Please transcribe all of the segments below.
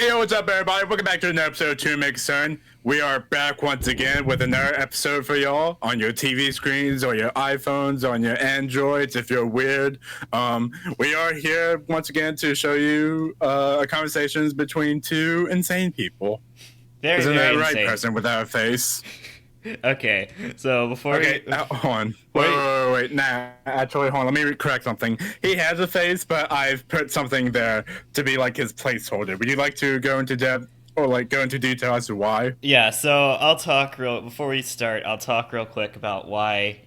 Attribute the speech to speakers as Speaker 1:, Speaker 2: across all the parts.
Speaker 1: Hey, what's up, everybody? Welcome back to another episode of Two Make Cern. We are back once again with another episode for y'all on your TV screens, or your iPhones, on your Androids, if you're weird. We are here once again to show you conversations between two insane people.
Speaker 2: Very,
Speaker 1: Isn't
Speaker 2: very
Speaker 1: that right,
Speaker 2: insane.
Speaker 1: person without a face?
Speaker 2: Okay, so before
Speaker 1: Okay,
Speaker 2: we,
Speaker 1: hold on.
Speaker 2: before
Speaker 1: Wait. Nah, actually, hold on. Let me correct something. He has a face, but I've put something there to be like his placeholder. Would you like to go into depth or like go into detail as to why?
Speaker 2: yeah, so I'll talk real before we start. I'll talk real quick about why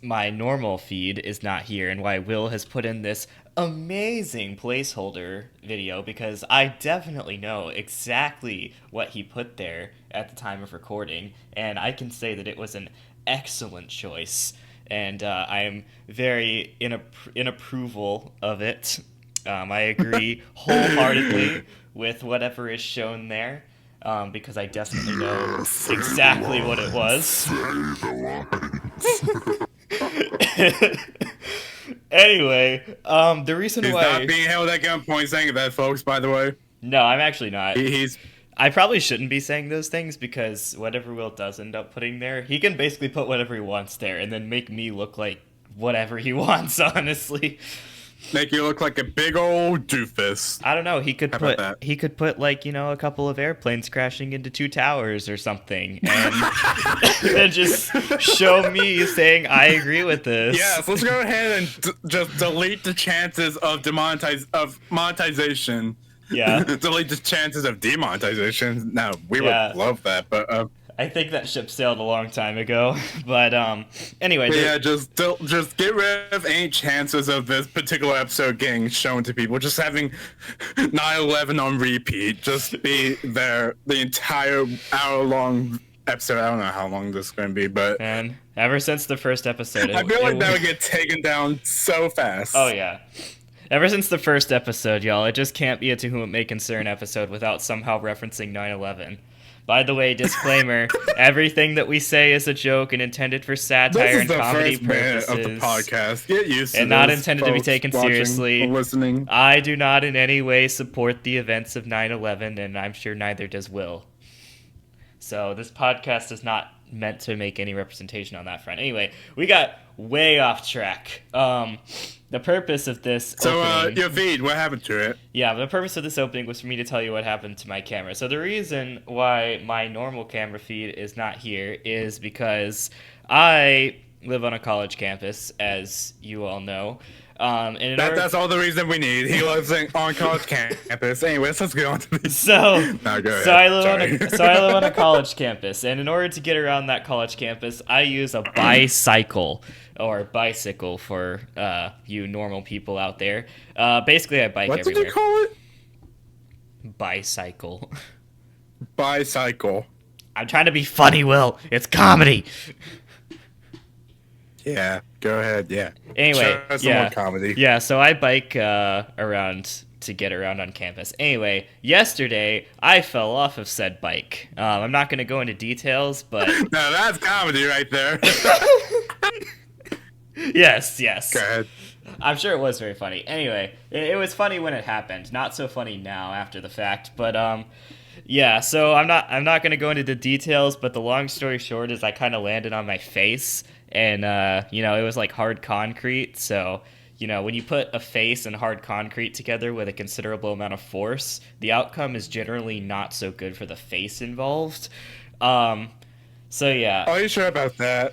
Speaker 2: my normal feed is not here and why Will has put in this amazing placeholder video because I definitely know exactly what he put there at the time of recording, and I can say that it was an excellent choice, and I am very in approval of it. I agree wholeheartedly with whatever is shown there. Because I definitely know exactly what it was. Anyway, the reason
Speaker 1: He's not
Speaker 2: why.
Speaker 1: being held at gunpoint saying that, folks, by the way.
Speaker 2: No, I'm actually not.
Speaker 1: He's
Speaker 2: I probably shouldn't be saying those things because whatever Will does end up putting there, he can basically put whatever he wants there and then make me look like whatever he wants, honestly.
Speaker 1: make you look like a big old doofus.
Speaker 2: I don't know. He could
Speaker 1: How about
Speaker 2: put
Speaker 1: that?
Speaker 2: like a couple of airplanes crashing into two towers or something, and and just show me saying I agree with this.
Speaker 1: Yes, let's go ahead and just delete the chances of monetization.
Speaker 2: Yeah.
Speaker 1: Delete the chances of demonetization. No, we
Speaker 2: Yeah.
Speaker 1: would love that, but
Speaker 2: I think that ship sailed a long time ago. But anyway,
Speaker 1: yeah, just get rid of any chances of this particular episode getting shown to people. Just having 9/11 on repeat, just be there the entire hour-long episode. I don't know how long this is going to be, but
Speaker 2: and ever since the first episode,
Speaker 1: I feel like
Speaker 2: it-
Speaker 1: that would get taken down so fast.
Speaker 2: Oh yeah. Ever since the first episode, y'all, it just can't be a To Whom It May Concern episode without somehow referencing 9/11. By the way, disclaimer, everything that we say is a joke and intended for satire
Speaker 1: This is
Speaker 2: and
Speaker 1: the
Speaker 2: comedy
Speaker 1: first minute
Speaker 2: purposes.
Speaker 1: of the podcast. Get used to
Speaker 2: And not
Speaker 1: this,
Speaker 2: intended to be
Speaker 1: folks
Speaker 2: taken
Speaker 1: watching
Speaker 2: seriously.
Speaker 1: or listening.
Speaker 2: I do not in any way support the events of 9/11, and I'm sure neither does Will. So this podcast is not meant to make any representation on that front. Anyway, we got way off track. The purpose of this
Speaker 1: So,
Speaker 2: opening...
Speaker 1: your feed, what happened to it?
Speaker 2: Yeah, the purpose of this opening was for me to tell you what happened to my camera. So the reason why my normal camera feed is not here is because I live on a college campus, as you all know. And in order...
Speaker 1: That's all the reason we need. He lives on college campus. Anyways, let's get on to this.
Speaker 2: So,
Speaker 1: No, go ahead.
Speaker 2: so I live
Speaker 1: Sorry.
Speaker 2: on a college campus, and in order to get around that college campus, I use a bicycle or bicycle for you normal people out there. Basically, I bike
Speaker 1: What did
Speaker 2: everywhere.
Speaker 1: you call it?
Speaker 2: Bicycle.
Speaker 1: Bicycle.
Speaker 2: I'm trying to be funny, Will. It's comedy.
Speaker 1: Yeah, go ahead. Yeah.
Speaker 2: Anyway,
Speaker 1: Show us some more
Speaker 2: yeah,
Speaker 1: comedy.
Speaker 2: yeah. So I bike around to get around on campus. Anyway, yesterday I fell off of said bike. I'm not going to go into details, but
Speaker 1: Now that's comedy right there.
Speaker 2: yes.
Speaker 1: Go ahead.
Speaker 2: I'm sure it was very funny. Anyway, it was funny when it happened. Not so funny now after the fact. But yeah. So I'm not gonna go into the details. But the long story short is I kind of landed on my face, and it was like hard concrete. So when you put a face and hard concrete together with a considerable amount of force, the outcome is generally not so good for the face involved. So yeah.
Speaker 1: Are you sure about that?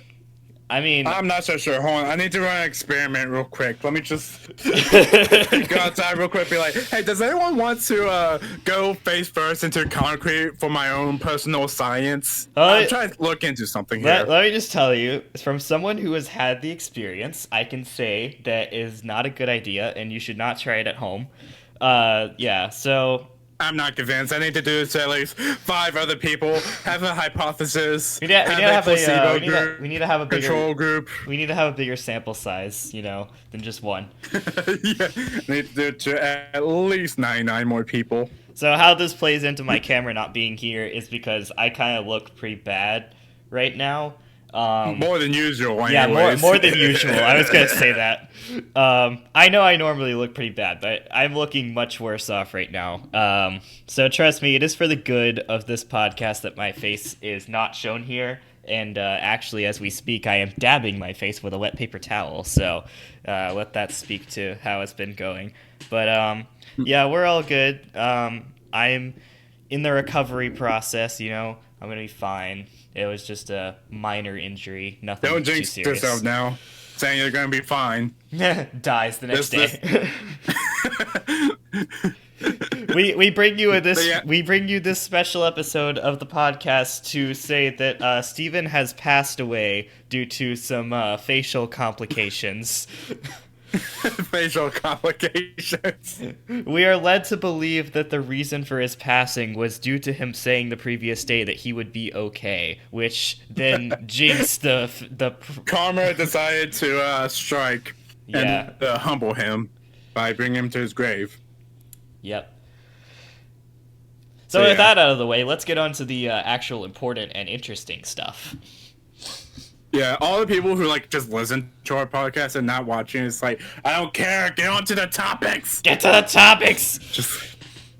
Speaker 2: I mean,
Speaker 1: I'm not so sure. Hold on. I need to run an experiment real quick. Let me just go outside real quick. Be like, hey, does anyone want to go face first into concrete for my own personal science? I'm trying to look into something here.
Speaker 2: let me just tell you, from someone who has had the experience, I can say that is not a good idea, and you should not try it at home. Yeah, so
Speaker 1: I'm not convinced. I need to do this to at least 5 other people. Have a hypothesis.
Speaker 2: we need to have
Speaker 1: placebo
Speaker 2: a
Speaker 1: group,
Speaker 2: we need to have a bigger
Speaker 1: control group.
Speaker 2: we need to have a bigger sample size, than just one.
Speaker 1: Yeah, I need to do it to at least 99 more people.
Speaker 2: So how this plays into my camera not being here is because I kind of look pretty bad right now.
Speaker 1: More than usual,
Speaker 2: Yeah,
Speaker 1: anyways.
Speaker 2: more than usual. I was gonna say that. I know I normally look pretty bad, but I'm looking much worse off right now. So trust me, it is for the good of this podcast that my face is not shown here. And actually, as we speak, I am dabbing my face with a wet paper towel. So let that speak to how it's been going. But yeah, we're all good. I'm in the recovery process. You know, I'm gonna be fine. It was just a minor injury, nothing
Speaker 1: Don't
Speaker 2: too
Speaker 1: jinx
Speaker 2: serious.
Speaker 1: yourself now, saying you're gonna be fine.
Speaker 2: Dies the next
Speaker 1: This-
Speaker 2: day. we bring you
Speaker 1: yeah.
Speaker 2: we bring you this special episode of the podcast to say that Steven has passed away due to some facial complications.
Speaker 1: Facial complications.
Speaker 2: We are led to believe that the reason for his passing was due to him saying the previous day that he would be okay, which then jinxed the
Speaker 1: Karma decided to strike
Speaker 2: Yeah.
Speaker 1: and humble him by bringing him to his grave.
Speaker 2: Yep. So
Speaker 1: So,
Speaker 2: with
Speaker 1: yeah.
Speaker 2: that out of the way, let's get on to the actual important and interesting stuff.
Speaker 1: Yeah, all the people who like just listen to our podcast and not watching, it's like, I don't care. Get on to the topics.
Speaker 2: Get to the topics.
Speaker 1: Just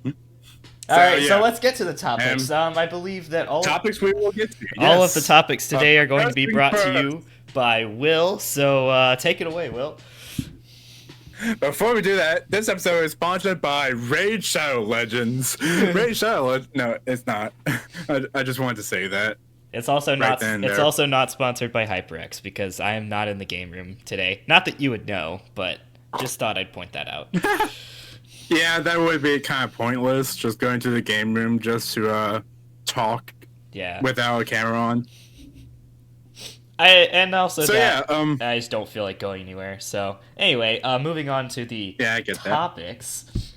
Speaker 2: All right,
Speaker 1: yeah.
Speaker 2: so let's get to the topics. I believe that all
Speaker 1: topics we will get to.
Speaker 2: all of
Speaker 1: Yes.
Speaker 2: the topics today are going to be
Speaker 1: First
Speaker 2: brought
Speaker 1: things
Speaker 2: to you by Will. So take it away, Will.
Speaker 1: Before we do that, this episode is sponsored by Raid Shadow Legends. Raid Shadow no, it's not. I just wanted to say that.
Speaker 2: It's also
Speaker 1: Right
Speaker 2: not.
Speaker 1: then,
Speaker 2: It's
Speaker 1: there.
Speaker 2: also not sponsored by HyperX because I am not in the game room today. Not that you would know, but just thought I'd point that out.
Speaker 1: Yeah, that would be kind of pointless, just going to the game room just to talk
Speaker 2: Yeah.
Speaker 1: without a camera on.
Speaker 2: And also
Speaker 1: So
Speaker 2: that
Speaker 1: yeah,
Speaker 2: I just don't feel like going anywhere. So anyway, moving on to the
Speaker 1: yeah, I get that.
Speaker 2: topics.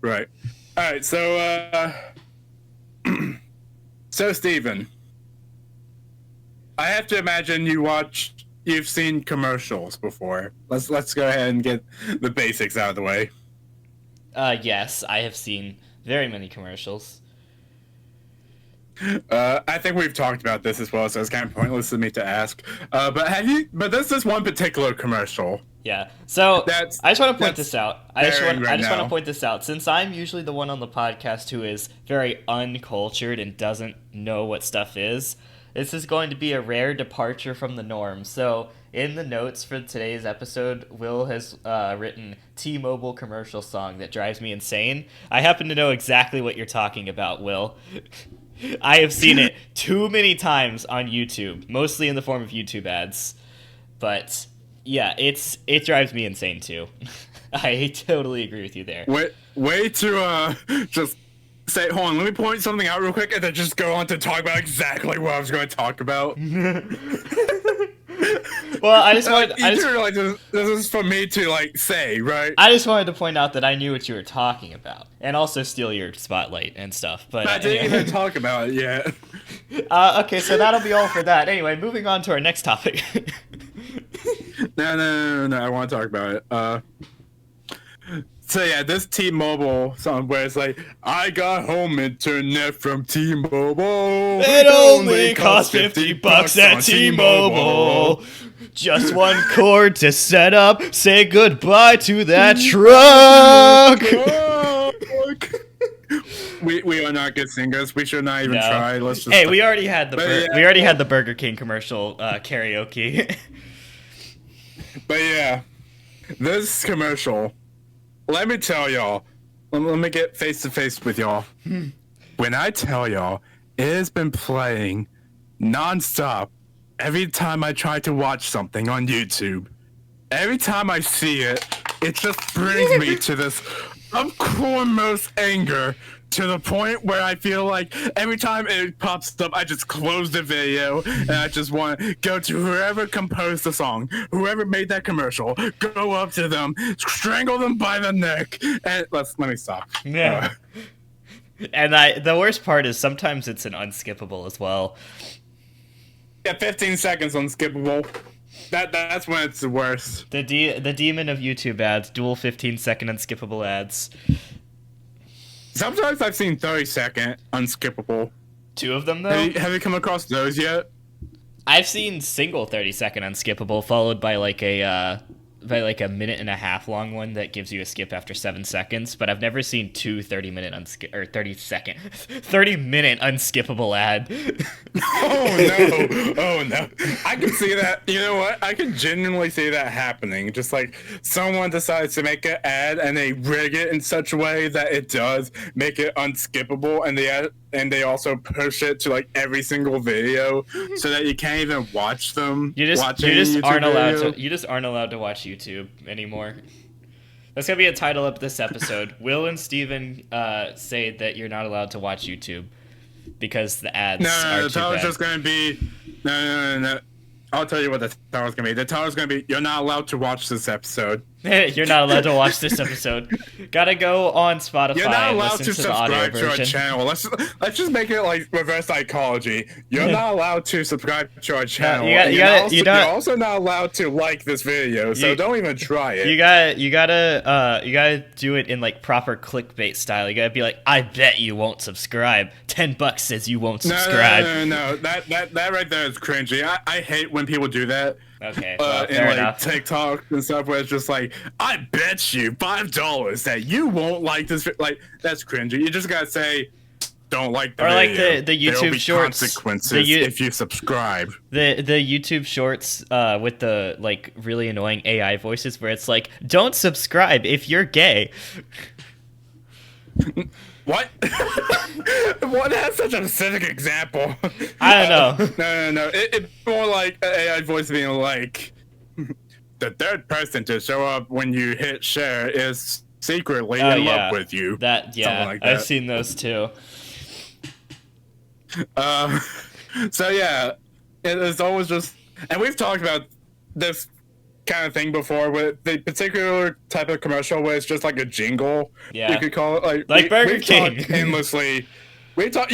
Speaker 1: Right. All right. So, so Steven, I have to imagine you've seen commercials before. Let's go ahead and get the basics out of the way.
Speaker 2: Yes, I have seen very many commercials.
Speaker 1: I think we've talked about this as well, so it's kind of pointless for me to ask. But there's this one particular commercial.
Speaker 2: Yeah. So
Speaker 1: That's-
Speaker 2: I just want to point
Speaker 1: that's
Speaker 2: this out. I just
Speaker 1: airing
Speaker 2: want
Speaker 1: right
Speaker 2: to
Speaker 1: now.
Speaker 2: point this out. Since I'm usually the one on the podcast who is very uncultured and doesn't know what stuff is, this is going to be a rare departure from the norm. So in the notes for today's episode, Will has written T-Mobile commercial song that drives me insane. I happen to know exactly what you're talking about, Will. I have seen it too many times on YouTube, mostly in the form of YouTube ads. But yeah, it drives me insane too. I totally agree with you there.
Speaker 1: Way to just say, hold on, let me point something out real quick, and then just go on to talk about exactly what I was going to talk about.
Speaker 2: Well, I just wanted
Speaker 1: You do realize this is for me to like say, right?
Speaker 2: I just wanted to point out that I knew what you were talking about, and also steal your spotlight and stuff. But
Speaker 1: I didn't even talk about it yet.
Speaker 2: okay, so that'll be all for that. Anyway, moving on to our next topic.
Speaker 1: No, I want to talk about it. So yeah, this T-Mobile song where it's like, I got home internet from T-Mobile.
Speaker 2: It only costs $50 at T-Mobile. Just one cord to set up. Say goodbye to that truck.
Speaker 1: We are not good singers. We should not even
Speaker 2: No.
Speaker 1: try. Let's just.
Speaker 2: Hey, we already had the
Speaker 1: But yeah.
Speaker 2: we already had the Burger King commercial karaoke.
Speaker 1: But yeah, this commercial. Let me tell y'all. Let me get face to face with y'all. When I tell y'all, it has been playing nonstop every time I try to watch something on YouTube. Every time I see it, it just brings me to this uppermost anger to the point where I feel like every time it pops up, I just close the video and I just want to go to whoever composed the song, whoever made that commercial, go up to them, strangle them by the neck, and let me stop.
Speaker 2: Yeah. And the worst part is sometimes it's an unskippable as well.
Speaker 1: Yeah, 15 seconds unskippable. That's when it's the worst.
Speaker 2: The demon of YouTube ads, dual 15-second unskippable ads.
Speaker 1: Sometimes I've seen 30-second unskippable.
Speaker 2: Two of them though.
Speaker 1: Have you come across those yet?
Speaker 2: I've seen single 30-second unskippable followed by like a minute and a half long one that gives you a skip after 7 seconds, but I've never seen two 30-minute 30-minute unskippable ad.
Speaker 1: Oh no! Oh no! I can see that. You know what? I can genuinely see that happening. Just like someone decides to make an ad and they rig it in such a way that it does make it unskippable, and they also push it to like every single video so that you can't even watch them.
Speaker 2: You just aren't allowed to watch YouTube anymore. That's gonna be a title of this episode. Will and Steven say that you're not allowed to watch YouTube because the ads are
Speaker 1: the
Speaker 2: too
Speaker 1: title's
Speaker 2: bad.
Speaker 1: just gonna be no. I'll tell you what the title's gonna be. The title's gonna be "You're not allowed to watch this episode."
Speaker 2: You're not allowed to watch this episode. Gotta go on Spotify.
Speaker 1: You're not
Speaker 2: and
Speaker 1: allowed
Speaker 2: listen
Speaker 1: to
Speaker 2: the audio
Speaker 1: subscribe to our
Speaker 2: version.
Speaker 1: channel. Let's just make it like reverse psychology. You're not allowed to subscribe to our channel. You're also not allowed to like this video. So don't even try it.
Speaker 2: You gotta do it in like proper clickbait style. You gotta be like, I bet you won't subscribe. $10 says you won't subscribe.
Speaker 1: No. That right there is cringy. I hate when people do that.
Speaker 2: Okay, well,
Speaker 1: in
Speaker 2: fair
Speaker 1: like
Speaker 2: enough.
Speaker 1: TikTok and stuff where it's just like, I bet you $5 that you won't like this. Like, that's cringy. You just gotta say, don't like the
Speaker 2: Or like
Speaker 1: video.
Speaker 2: the
Speaker 1: There will
Speaker 2: YouTube
Speaker 1: be
Speaker 2: shorts.
Speaker 1: consequences if you subscribe.
Speaker 2: The YouTube shorts with the like really annoying AI voices where it's like, don't subscribe if you're gay.
Speaker 1: What? What? That's such a specific example.
Speaker 2: I don't know.
Speaker 1: No. It's more like an AI voice being like, the third person to show up when you hit share is secretly in love with you.
Speaker 2: Something like that. I've seen those too.
Speaker 1: So yeah, it's always just, and we've talked about this kind of thing before with the particular type of commercial where it's just like a jingle.
Speaker 2: Yeah.
Speaker 1: You could call it
Speaker 2: like Burger King.
Speaker 1: Endlessly. We talk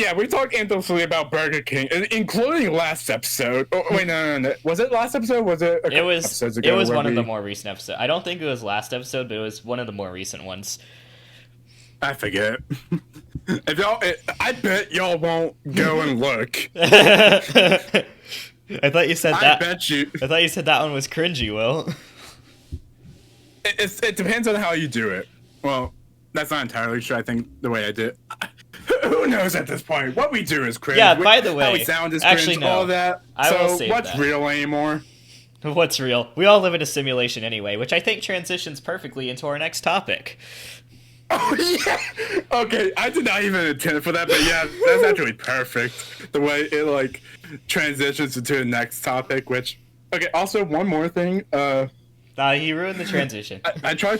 Speaker 1: endlessly about Burger King, including last episode. Oh, wait, no. Was it last episode? Was it?
Speaker 2: It was one of the more recent episodes. I don't think it was last episode, but it was one of the more recent ones.
Speaker 1: I forget. I bet y'all won't go and look.
Speaker 2: I thought you said that.
Speaker 1: I bet you.
Speaker 2: I thought you said that one was cringy, Will.
Speaker 1: It depends on how you do it. Well, that's not entirely true. I think the way I did it. Who knows at this point? What we do is cringe.
Speaker 2: Yeah, by the way,
Speaker 1: how we sound is cringe,
Speaker 2: actually, no.
Speaker 1: all that. What's real anymore?
Speaker 2: What's real? We all live in a simulation anyway, which I think transitions perfectly into our next topic.
Speaker 1: Oh, yeah! Okay, I did not even intend for that, but yeah, that's actually perfect. The way it, like, transitions into the next topic, which... Okay, also, one more thing.
Speaker 2: He ruined the transition.
Speaker 1: I tried...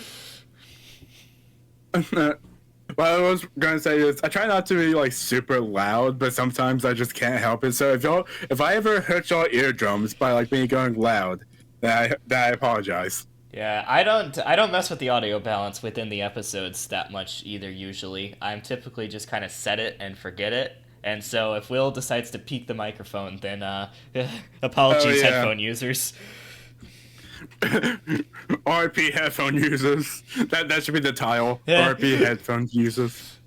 Speaker 1: What I was going to say is, I try not to be, like, super loud, but sometimes I just can't help it. So if I ever hurt y'all eardrums by, like, me going loud, then I apologize.
Speaker 2: Yeah, I don't mess with the audio balance within the episodes that much either, usually. I'm typically just kind of set it and forget it. And so if Will decides to peak the microphone, then apologies, headphone users.
Speaker 1: RP headphone users. That should be the title.
Speaker 2: Yeah.
Speaker 1: RP headphone users.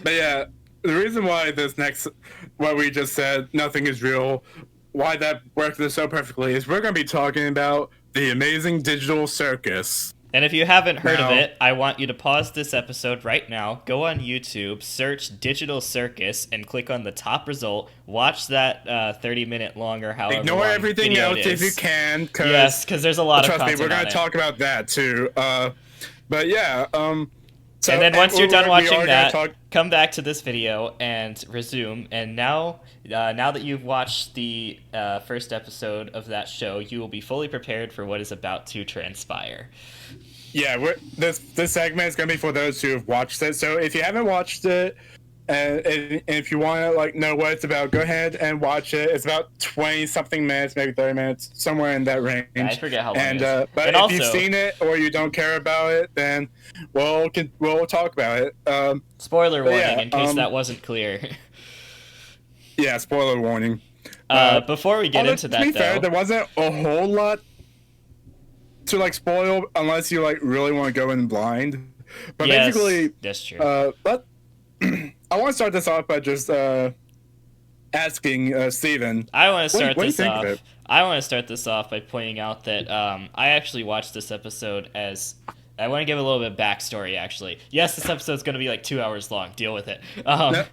Speaker 1: But yeah, the reason why what we just said, nothing is real, why that works so perfectly is we're going to be talking about the amazing digital circus.
Speaker 2: And if you haven't heard of it, I want you to pause this episode right now, go on YouTube, search Digital Circus, and click on the top result. Watch that 30-minute long or however
Speaker 1: Ignore
Speaker 2: long
Speaker 1: everything
Speaker 2: video
Speaker 1: else
Speaker 2: it is.
Speaker 1: if you can.
Speaker 2: Yes, because there's a lot of content.
Speaker 1: Trust me, we're going to talk about that too. But yeah.
Speaker 2: And then once you're done watching that, come back to this video and resume. And now that you've watched the first episode of that show, you will be fully prepared for what is about to transpire.
Speaker 1: Yeah, this segment is going to be for those who have watched it. So if you haven't watched it, and if you want to know what it's about, go ahead and watch it. It's about 20-something minutes, maybe 30 minutes, somewhere in that range.
Speaker 2: I forget how long it is.
Speaker 1: But
Speaker 2: and
Speaker 1: if
Speaker 2: also,
Speaker 1: you've seen it or you don't care about it, then we'll talk about it.
Speaker 2: Spoiler warning, in case that wasn't clear.
Speaker 1: Yeah, spoiler warning.
Speaker 2: Before we get into that,
Speaker 1: to be fair, there wasn't a whole lot to spoil unless you really want to go in blind. But basically,
Speaker 2: that's true.
Speaker 1: But I want to start this off by just asking Steven,
Speaker 2: I want to start
Speaker 1: what do you
Speaker 2: this
Speaker 1: think of it?
Speaker 2: off. I want to start this off by pointing out that I actually watched this episode as. I want to give a little bit of backstory, actually. Yes, this episode's going to be like 2 hours long. Deal with it.
Speaker 1: No,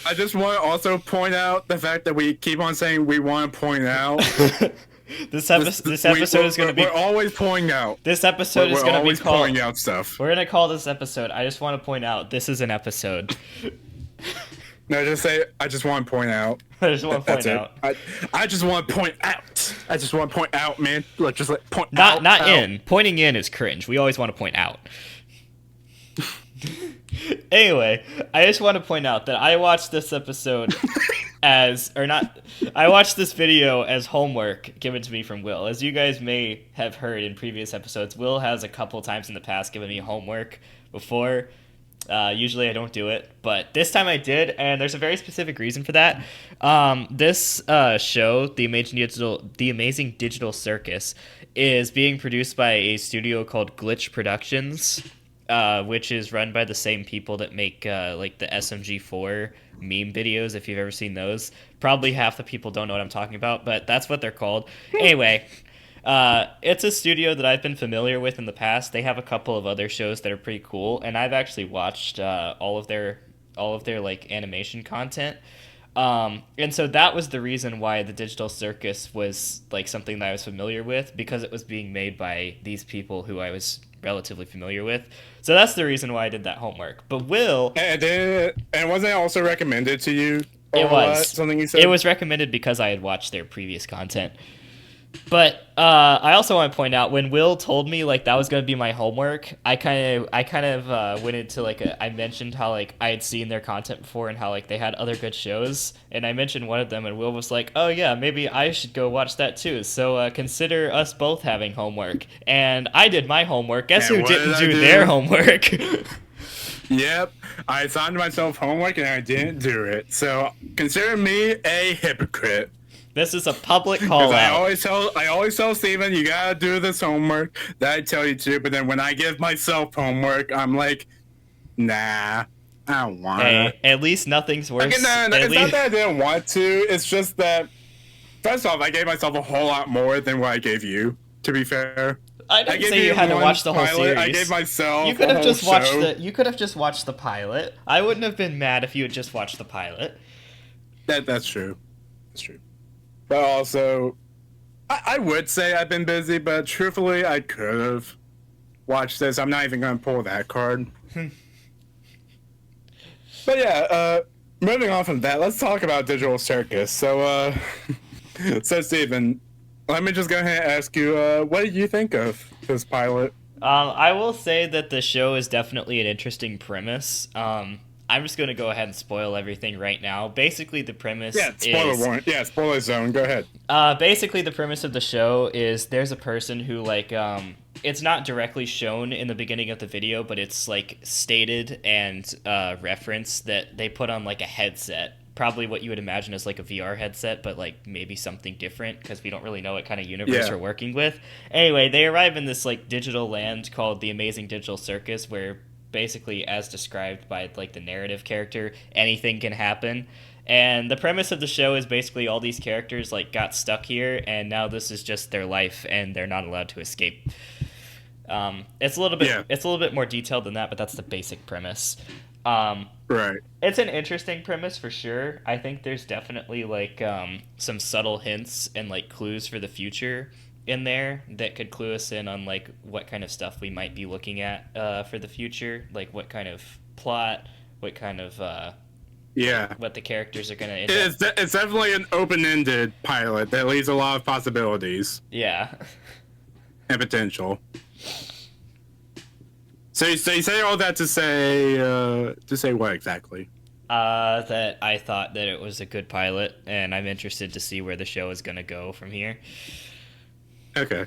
Speaker 1: I just want to also point out the fact that we keep on saying we want to point out.
Speaker 2: This episode is going to be.
Speaker 1: We're always pointing out.
Speaker 2: This episode is going to be called.
Speaker 1: Pointing out stuff.
Speaker 2: We're going to call this episode. I just want to point out this is an episode.
Speaker 1: No, just say I just want to point out.
Speaker 2: I just want to point out.
Speaker 1: I just want to point out. I just want to point out, man. Like just like point
Speaker 2: not
Speaker 1: out.
Speaker 2: in. Pointing in is cringe. We always want to point out. Anyway, I just want to point out that I watched this episode I watched this video as homework given to me from Will. As you guys may have heard in previous episodes, Will has a couple times in the past given me homework before. Usually I don't do it, but this time I did, and there's a very specific reason for that. This show, The Amazing Digital Circus, is being produced by a studio called Glitch Productions, which is run by the same people that make like the SMG4 meme videos, if you've ever seen those. Probably half the people don't know what I'm talking about, but that's what they're called. Anyway, it's a studio that I've been familiar with in the past. They have a couple of other shows that are pretty cool, and I've actually watched all of their like animation content. And so that was the reason why the Digital Circus was like something that I was familiar with, because it was being made by these people who I was relatively familiar with. So that's the reason why I did that homework. But Will,
Speaker 1: and wasn't it also recommended to you?
Speaker 2: It was
Speaker 1: something you said.
Speaker 2: It was recommended because I had watched their previous content. But I also want to point out, when Will told me like that was going to be my homework, I kind of went into like I mentioned how like I had seen their content before and how like they had other good shows, and I mentioned one of them, and Will was like, "Oh yeah, maybe I should go watch that too." So consider us both having homework, and I did my homework. Guess who didn't do their homework?
Speaker 1: Yep, I assigned myself homework and I didn't do it. So consider me a hypocrite.
Speaker 2: This is a public call out.
Speaker 1: I always tell Steven, you gotta do this homework that I tell you to, but then when I give myself homework, I'm like, nah, I don't want to.
Speaker 2: Hey, at least nothing's worse.
Speaker 1: It's not that I didn't want to, it's just that, first off, I gave myself a whole lot more than what I gave you, to be fair.
Speaker 2: I didn't say you had to watch the whole series.
Speaker 1: I gave myself
Speaker 2: You could have just watched
Speaker 1: show.
Speaker 2: You could have just watched the pilot. I wouldn't have been mad if you had just watched the pilot.
Speaker 1: That's true. That's true. But also, I would say I've been busy, but truthfully, I could have watched this. I'm not even going to pull that card. But yeah, moving on from that, let's talk about Digital Circus. So, so Steven, let me just go ahead and ask you, what did you think of this pilot?
Speaker 2: I will say that the show is definitely an interesting premise. I'm just going to go ahead and spoil everything right now. Basically, the premise
Speaker 1: spoiler warrant. Yeah, spoiler zone. Go ahead.
Speaker 2: Basically, the premise of the show is there's a person who, like, it's not directly shown in the beginning of the video, but it's, like, stated and referenced that they put on, like, a headset. Probably what you would imagine as, like, a VR headset, but, like, maybe something different, because we don't really know what kind of universe we're working with. Anyway, they arrive in this, like, digital land called The Amazing Digital Circus, where basically, as described by like the narrative character, anything can happen. And the premise of the show is basically all these characters like got stuck here, and now this is just their life, and they're not allowed to escape. It's a little bit more detailed than that, but that's the basic premise.
Speaker 1: Right.
Speaker 2: It's an interesting premise for sure. I think there's definitely like some subtle hints and like clues for the future in there that could clue us in on like what kind of stuff we might be looking at for the future, like what kind of plot, what kind of what the characters are gonna end up.
Speaker 1: It's definitely an open-ended pilot that leaves a lot of possibilities.
Speaker 2: Yeah.
Speaker 1: And potential. So you say all that to say what exactly?
Speaker 2: That I thought that it was a good pilot, and I'm interested to see where the show is gonna go from here.
Speaker 1: Okay.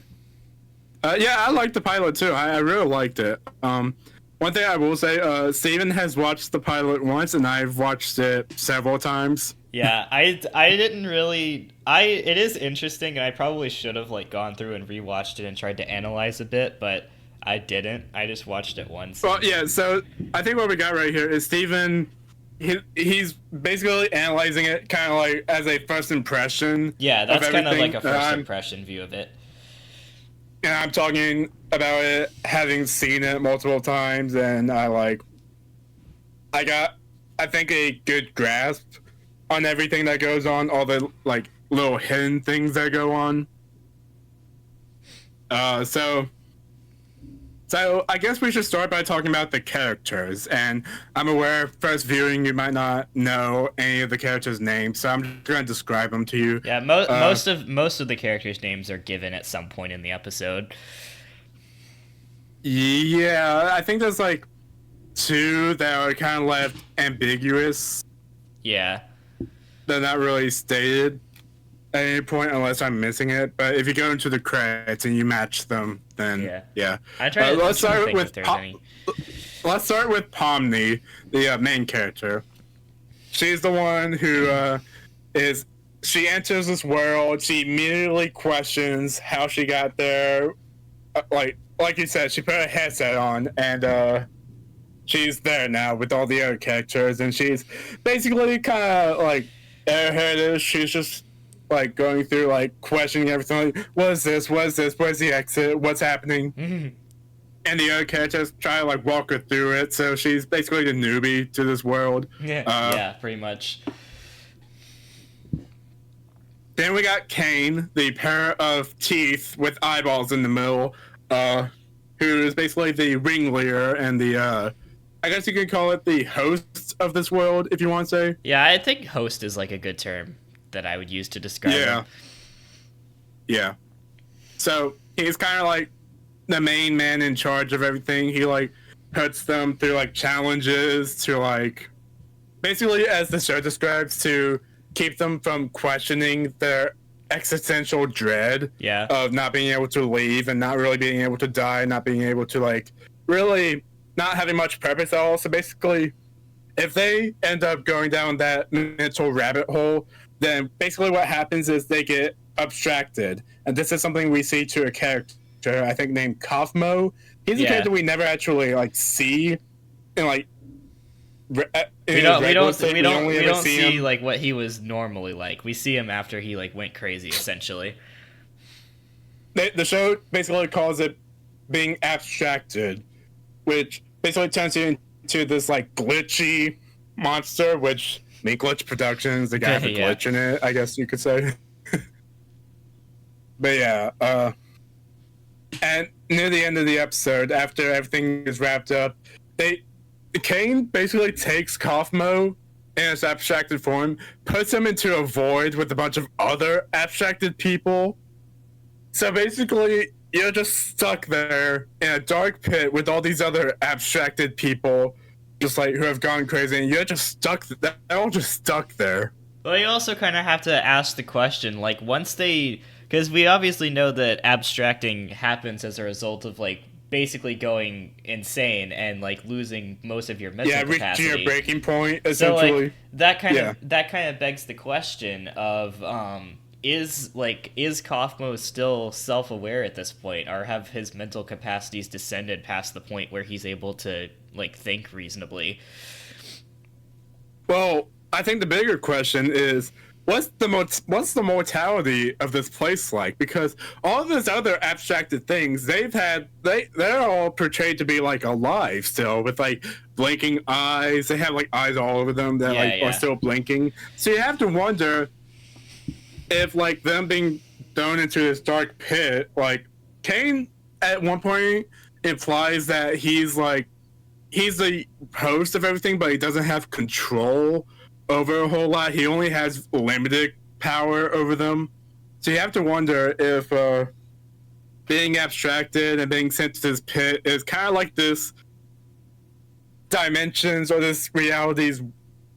Speaker 1: Yeah, I liked the pilot too. I really liked it. One thing I will say, Steven has watched the pilot once, and I've watched it several times.
Speaker 2: Yeah, I didn't really. It is interesting, and I probably should have like gone through and rewatched it and tried to analyze a bit, but I didn't. I just watched it once.
Speaker 1: Well, yeah. So I think what we got right here is Steven he's basically analyzing it kind of like as a first impression
Speaker 2: Yeah,
Speaker 1: of
Speaker 2: that's kind of like
Speaker 1: everything.
Speaker 2: a first impression view of it.
Speaker 1: And I'm talking about it having seen it multiple times, and I got, I think, a good grasp on everything that goes on, all the like little hidden things that go on. Uh, so So I guess we should start by talking about the characters. And I'm aware, first viewing, you might not know any of the characters' names, so I'm just going to describe them to you.
Speaker 2: Yeah,
Speaker 1: Uh,
Speaker 2: most of the characters' names are given at some point in the episode.
Speaker 1: yeah, I think there's like two that are kind of left ambiguous.
Speaker 2: Yeah,
Speaker 1: They're not really stated at any point unless I'm missing it. But if you go into the credits and you match them, then
Speaker 2: yeah.
Speaker 1: yeah.
Speaker 2: I'm trying
Speaker 1: Let's
Speaker 2: to
Speaker 1: start
Speaker 2: think if
Speaker 1: with
Speaker 2: there's any.
Speaker 1: let's start with Pomni, the main character. She's the one who is she enters this world. She immediately questions how she got there. Like you said, she put a headset on and she's there now with all the other characters, and she's basically kind of like airheaded. She's just like going through like questioning everything. Like, what is this? What is this? Where's the exit? What's happening? And the other characters try to like walk her through it. So she's basically the newbie to this world.
Speaker 2: Yeah, yeah, pretty much.
Speaker 1: Then we got Kane, the pair of teeth with eyeballs in the middle, who is basically the ringleader and the, I guess you could call it the host of this world, if you want to say.
Speaker 2: Yeah, I think host is like a good term that I would use to describe
Speaker 1: Yeah.
Speaker 2: him.
Speaker 1: Yeah. So he's kind of like the main man in charge of everything. He like puts them through like challenges to like, basically, as the show describes, to keep them from questioning their existential dread
Speaker 2: Yeah.
Speaker 1: of not being able to leave and not really being able to die, not being able to like really not having much purpose at all. So basically, if they end up going down that mental rabbit hole, then basically what happens is they get abstracted. And this is something we see to a character, I think, named Kaufmo. He's a
Speaker 2: Yeah.
Speaker 1: character we never actually like see in like
Speaker 2: We don't see like what he was normally like. We see him after he like went crazy, essentially.
Speaker 1: The show basically calls it being abstracted, which basically turns you into this like glitchy monster, which Meat Glitch Productions, the guy have a
Speaker 2: Yeah.
Speaker 1: glitch in it, I guess you could say. But yeah, and near the end of the episode, after everything is wrapped up, Kane basically takes Kaufmo in its abstracted form, puts him into a void with a bunch of other abstracted people. So basically, you're just stuck there in a dark pit with all these other abstracted people, just like who have gone crazy, and you're just stuck. They're all just stuck there.
Speaker 2: Well, you also kind of have to ask the question, like, once they, because we obviously know that abstracting happens as a result of like basically going insane and like losing most of your mental
Speaker 1: Yeah,
Speaker 2: capacity.
Speaker 1: reaching your breaking point,
Speaker 2: So
Speaker 1: essentially.
Speaker 2: like that kind of begs the question of is Kaufmo still self-aware at this point, or have his mental capacities descended past the point where he's able to like think reasonably?
Speaker 1: Well, I think the bigger question is what's the mortality of this place like? Because all of those other abstracted things they're all portrayed to be like alive still, with like blinking eyes. They have like eyes all over them that are still blinking. So you have to wonder if like them being thrown into this dark pit, like Kane at one point implies that he's the host of everything, but he doesn't have control over a whole lot. He only has limited power over them. So you have to wonder if being abstracted and being sent to this pit is kind of like this dimensions or this reality's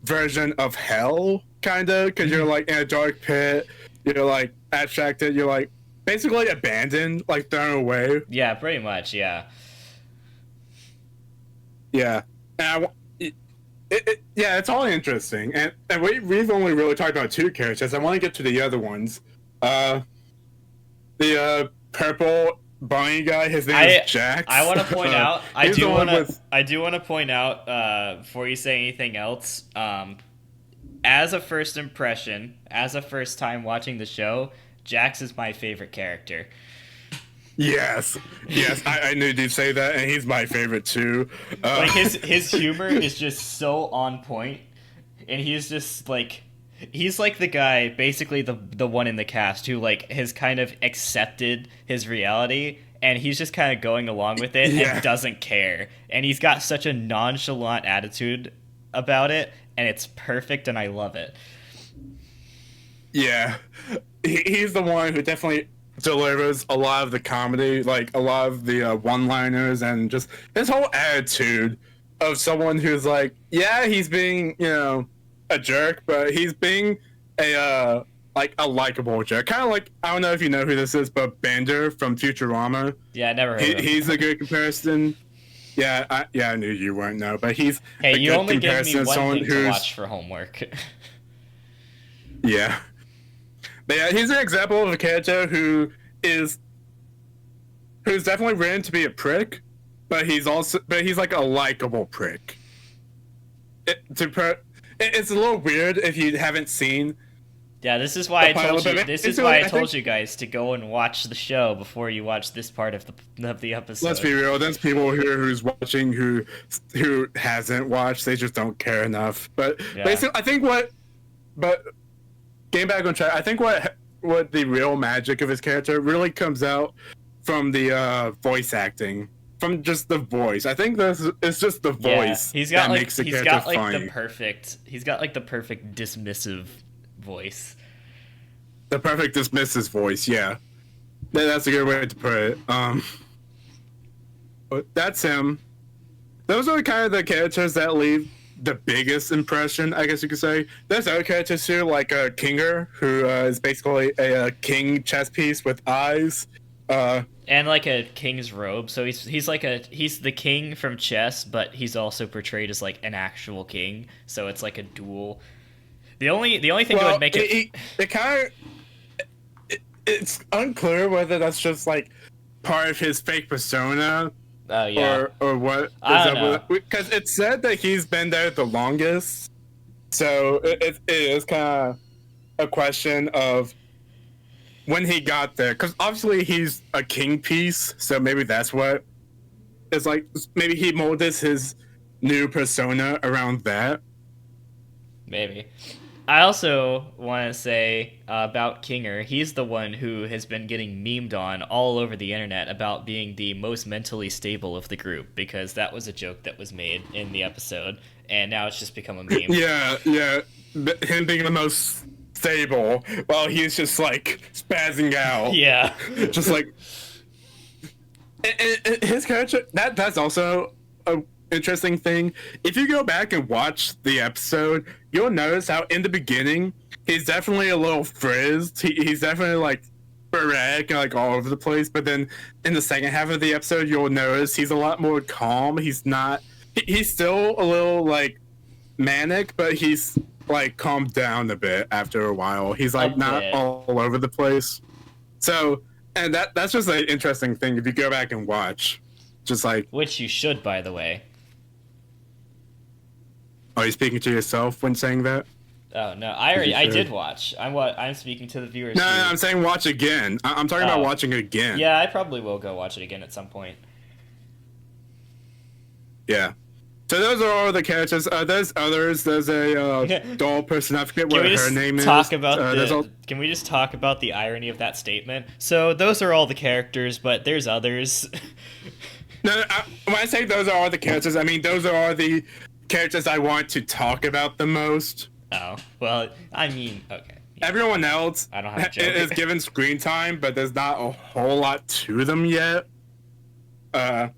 Speaker 1: version of hell, kind of, because you're like in a dark pit, you're like abstracted, you're like basically abandoned, like thrown away.
Speaker 2: Yeah, pretty much. Yeah.
Speaker 1: Yeah. And yeah, it's all interesting, and we've only really talked about two characters. I want to get to the other ones. The purple bunny guy. His name
Speaker 2: I
Speaker 1: is Jax.
Speaker 2: I want to point out.
Speaker 1: He's the one with.
Speaker 2: I do want to point out before you say anything else. As a first impression, as a first time watching the show, Jax is my favorite character.
Speaker 1: Yes, yes, I knew you'd say that, and he's my favorite too.
Speaker 2: Like his humor is just so on point, and he's like the guy, basically the one in the cast who like has kind of accepted his reality, and he's just kind of going along with it
Speaker 1: Yeah.
Speaker 2: and doesn't care, and he's got such a nonchalant attitude about it, and it's perfect, and I love it.
Speaker 1: Yeah, he's the one who definitely delivers a lot of the comedy, like a lot of the one-liners, and just his whole attitude of someone who's like, yeah, he's being, a jerk, but he's being like a likable jerk. Kind of like, I don't know if you know who this is, but Bender from Futurama.
Speaker 2: Yeah, I never heard of him.
Speaker 1: He's a good comparison. Yeah, I knew you weren't know, but he's
Speaker 2: Hey,
Speaker 1: a
Speaker 2: you
Speaker 1: good
Speaker 2: only gave me
Speaker 1: comparison of
Speaker 2: one
Speaker 1: someone
Speaker 2: thing to
Speaker 1: who's
Speaker 2: watch for homework.
Speaker 1: yeah. But yeah, he's an example of a character who's definitely written to be a prick, but he's like a likable prick. It's a little weird if you haven't seen.
Speaker 2: Yeah, this is why I told you.
Speaker 1: but
Speaker 2: This is why I told you guys to go and watch the show before you watch this part of the episode.
Speaker 1: Let's be real. There's people here who's watching who hasn't watched. They just don't care enough. But
Speaker 2: Yeah.
Speaker 1: basically, I think but getting back on track, I think what the real magic of his character really comes out from the voice acting, from just the voice. I think it's just the voice that makes the character funny.
Speaker 2: He's got like the perfect dismissive voice.
Speaker 1: The perfect dismissive voice, yeah. That's a good way to put it. But that's him. Those are kind of the characters that leave the biggest impression, I guess you could say. There's other characters too, like Kinger, who is basically a king chess piece with eyes.
Speaker 2: And like a king's robe, so he's the king from chess, but he's also portrayed as like an actual king. So it's like a duel. The only thing that would make
Speaker 1: it's unclear whether that's just like part of his fake persona.
Speaker 2: Yeah.
Speaker 1: Or what?
Speaker 2: I don't know.
Speaker 1: Because it said that he's been there the longest, so it is kind of a question of when he got there. Because obviously he's a king piece, so maybe that's what it's like. Maybe he molded his new persona around that.
Speaker 2: Maybe. I also want to say about Kinger, he's the one who has been getting memed on all over the internet about being the most mentally stable of the group, because that was a joke that was made in the episode, and now it's just become a meme.
Speaker 1: Yeah. Him being the most stable while he's just like spazzing out.
Speaker 2: Yeah.
Speaker 1: Just like. And his character, that's also a interesting thing. If you go back and watch the episode, you'll notice how in the beginning he's definitely a little frizzed. He's definitely like sporadic and like all over the place. But then in the second half of the episode, you'll notice he's a lot more calm. He's still a little like manic, but he's like calmed down a bit after a while. He's like not all over the place. So, and that's just an interesting thing if you go back and watch. Just like,
Speaker 2: which you should, by the way.
Speaker 1: Are you speaking to yourself when saying that?
Speaker 2: Oh no, I did watch. I'm speaking to the viewers.
Speaker 1: No, I'm saying watch again. I'm talking about watching it again.
Speaker 2: Yeah, I probably will go watch it again at some point.
Speaker 1: Yeah. So those are all the characters. There's others. There's a doll person. I forget what her name is.
Speaker 2: Can we just talk about the irony of that statement? So those are all the characters, but there's others.
Speaker 1: No, when I say those are all the characters, I mean those are all the characters I want to talk about the most.
Speaker 2: Oh, well, I mean, okay. Yeah.
Speaker 1: Everyone else
Speaker 2: I don't have a joke.
Speaker 1: is given screen time, but there's not a whole lot to them yet.
Speaker 2: Other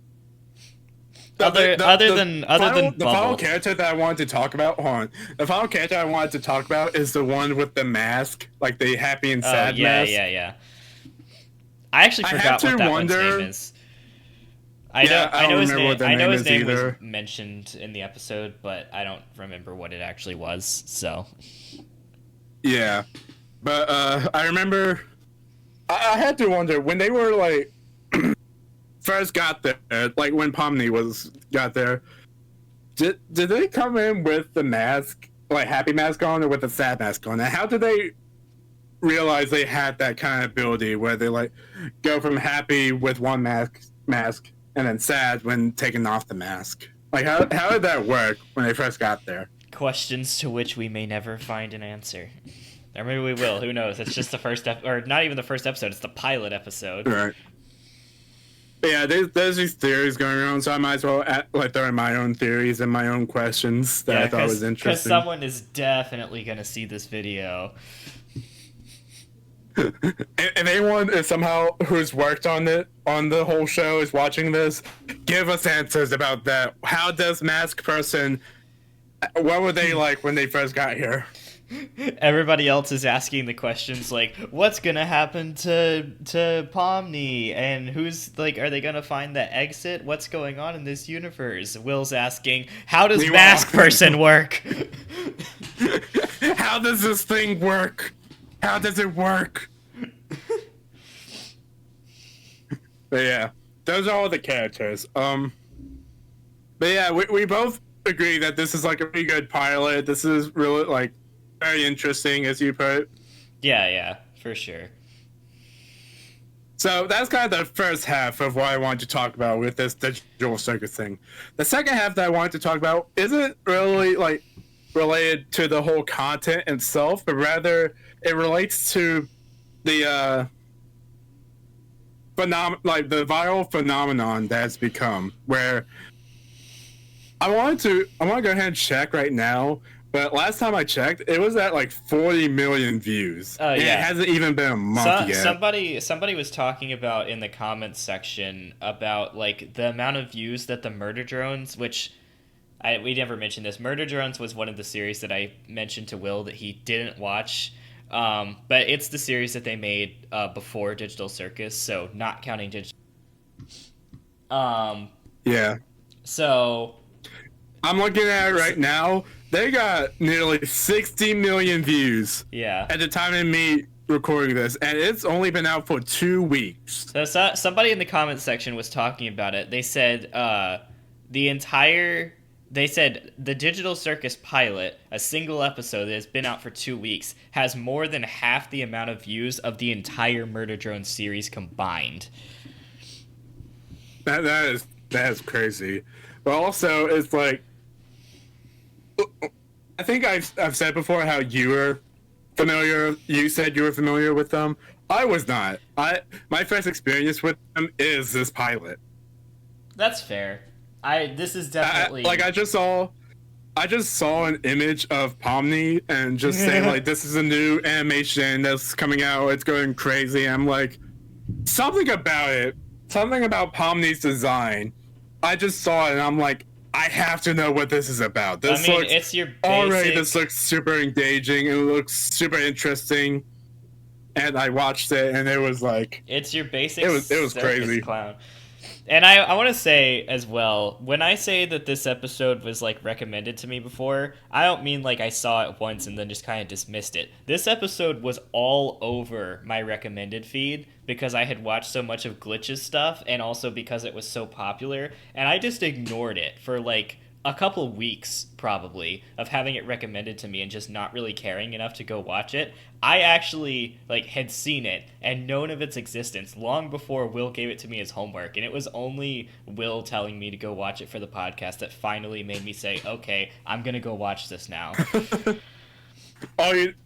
Speaker 2: than
Speaker 1: the
Speaker 2: Bubble.
Speaker 1: final character that I wanted to talk about. Hold on. The final character I wanted to talk about is the one with the mask, like the happy and sad mask.
Speaker 2: Yeah. I actually forgot what that one's name is. I know his name was mentioned in the episode, but I don't remember what it actually was. So.
Speaker 1: Yeah, but I remember I had to wonder when they were like first got there, like when Pomni got there, did they come in with the mask, like happy mask on, or with the sad mask on? And how did they realize they had that kind of ability where they like go from happy with one mask and then sad when taking off the mask? Like how did that work when they first got there?
Speaker 2: Questions to which we may never find an answer. Or maybe we will. Who knows? It's just the first or not even the first episode. It's the pilot episode.
Speaker 1: Right. But yeah, there's these theories going around, so I might as well like throw in my own theories and my own questions that I thought was interesting.
Speaker 2: Because someone is definitely going to see this video.
Speaker 1: If anyone is somehow who's worked on the whole show is watching this, give us answers about that. How does Mask Person? What were they like when they first got here?
Speaker 2: Everybody else is asking the questions like, what's gonna happen to Pomni, and who's like, are they gonna find the exit? What's going on in this universe? Will's asking, how does Mask Person work?
Speaker 1: How does this thing work? How does it work? But yeah, those are all the characters. But yeah, we both agree that this is like a pretty good pilot. This is really like very interesting, as you put.
Speaker 2: Yeah, for sure.
Speaker 1: So that's kind of the first half of what I wanted to talk about with this digital circus thing. The second half that I wanted to talk about isn't really like related to the whole content itself, but rather it relates to the the viral phenomenon that has become, where I want to go ahead and check right now, but last time I checked, it was at like 40 million views.
Speaker 2: Oh, yeah.
Speaker 1: It hasn't even been a month yet.
Speaker 2: Somebody was talking about in the comments section about like the amount of views that the Murder Drones, which we never mentioned this. Murder Drones was one of the series that I mentioned to Will that he didn't watch. But it's the series that they made before Digital Circus, so not counting Digital.
Speaker 1: Yeah.
Speaker 2: So
Speaker 1: I'm looking at it right now. They got nearly 60 million views.
Speaker 2: Yeah. At
Speaker 1: the time of me recording this, and it's only been out for 2 weeks.
Speaker 2: So somebody in the comments section was talking about it. They said the Digital Circus pilot, a single episode that has been out for 2 weeks, has more than half the amount of views of the entire Murder Drone series combined.
Speaker 1: That is crazy. But also, it's like, I think I've said before how you were familiar. You said you were familiar with them. I was not. My first experience with them is this pilot.
Speaker 2: That's fair. This is definitely
Speaker 1: I just saw an image of Pomni and just saying like, this is a new animation that's coming out. It's going crazy. I'm like, something about Pomni's design. I just saw it and I'm like, I have to know what this is about. This
Speaker 2: it's your basic...
Speaker 1: already. This looks super engaging. It looks super interesting. And I watched it, and it was like,
Speaker 2: it's your basic.
Speaker 1: It was crazy.
Speaker 2: Clown. And I want to say as well, when I say that this episode was like recommended to me before, I don't mean like I saw it once and then just kind of dismissed it. This episode was all over my recommended feed because I had watched so much of Glitch's stuff, and also because it was so popular, and I just ignored it for like a couple weeks probably of having it recommended to me and just not really caring enough to go watch it. I actually like had seen it and known of its existence long before Will gave it to me as homework, and it was only Will telling me to go watch it for the podcast that finally made me say, okay, I'm gonna go watch this now.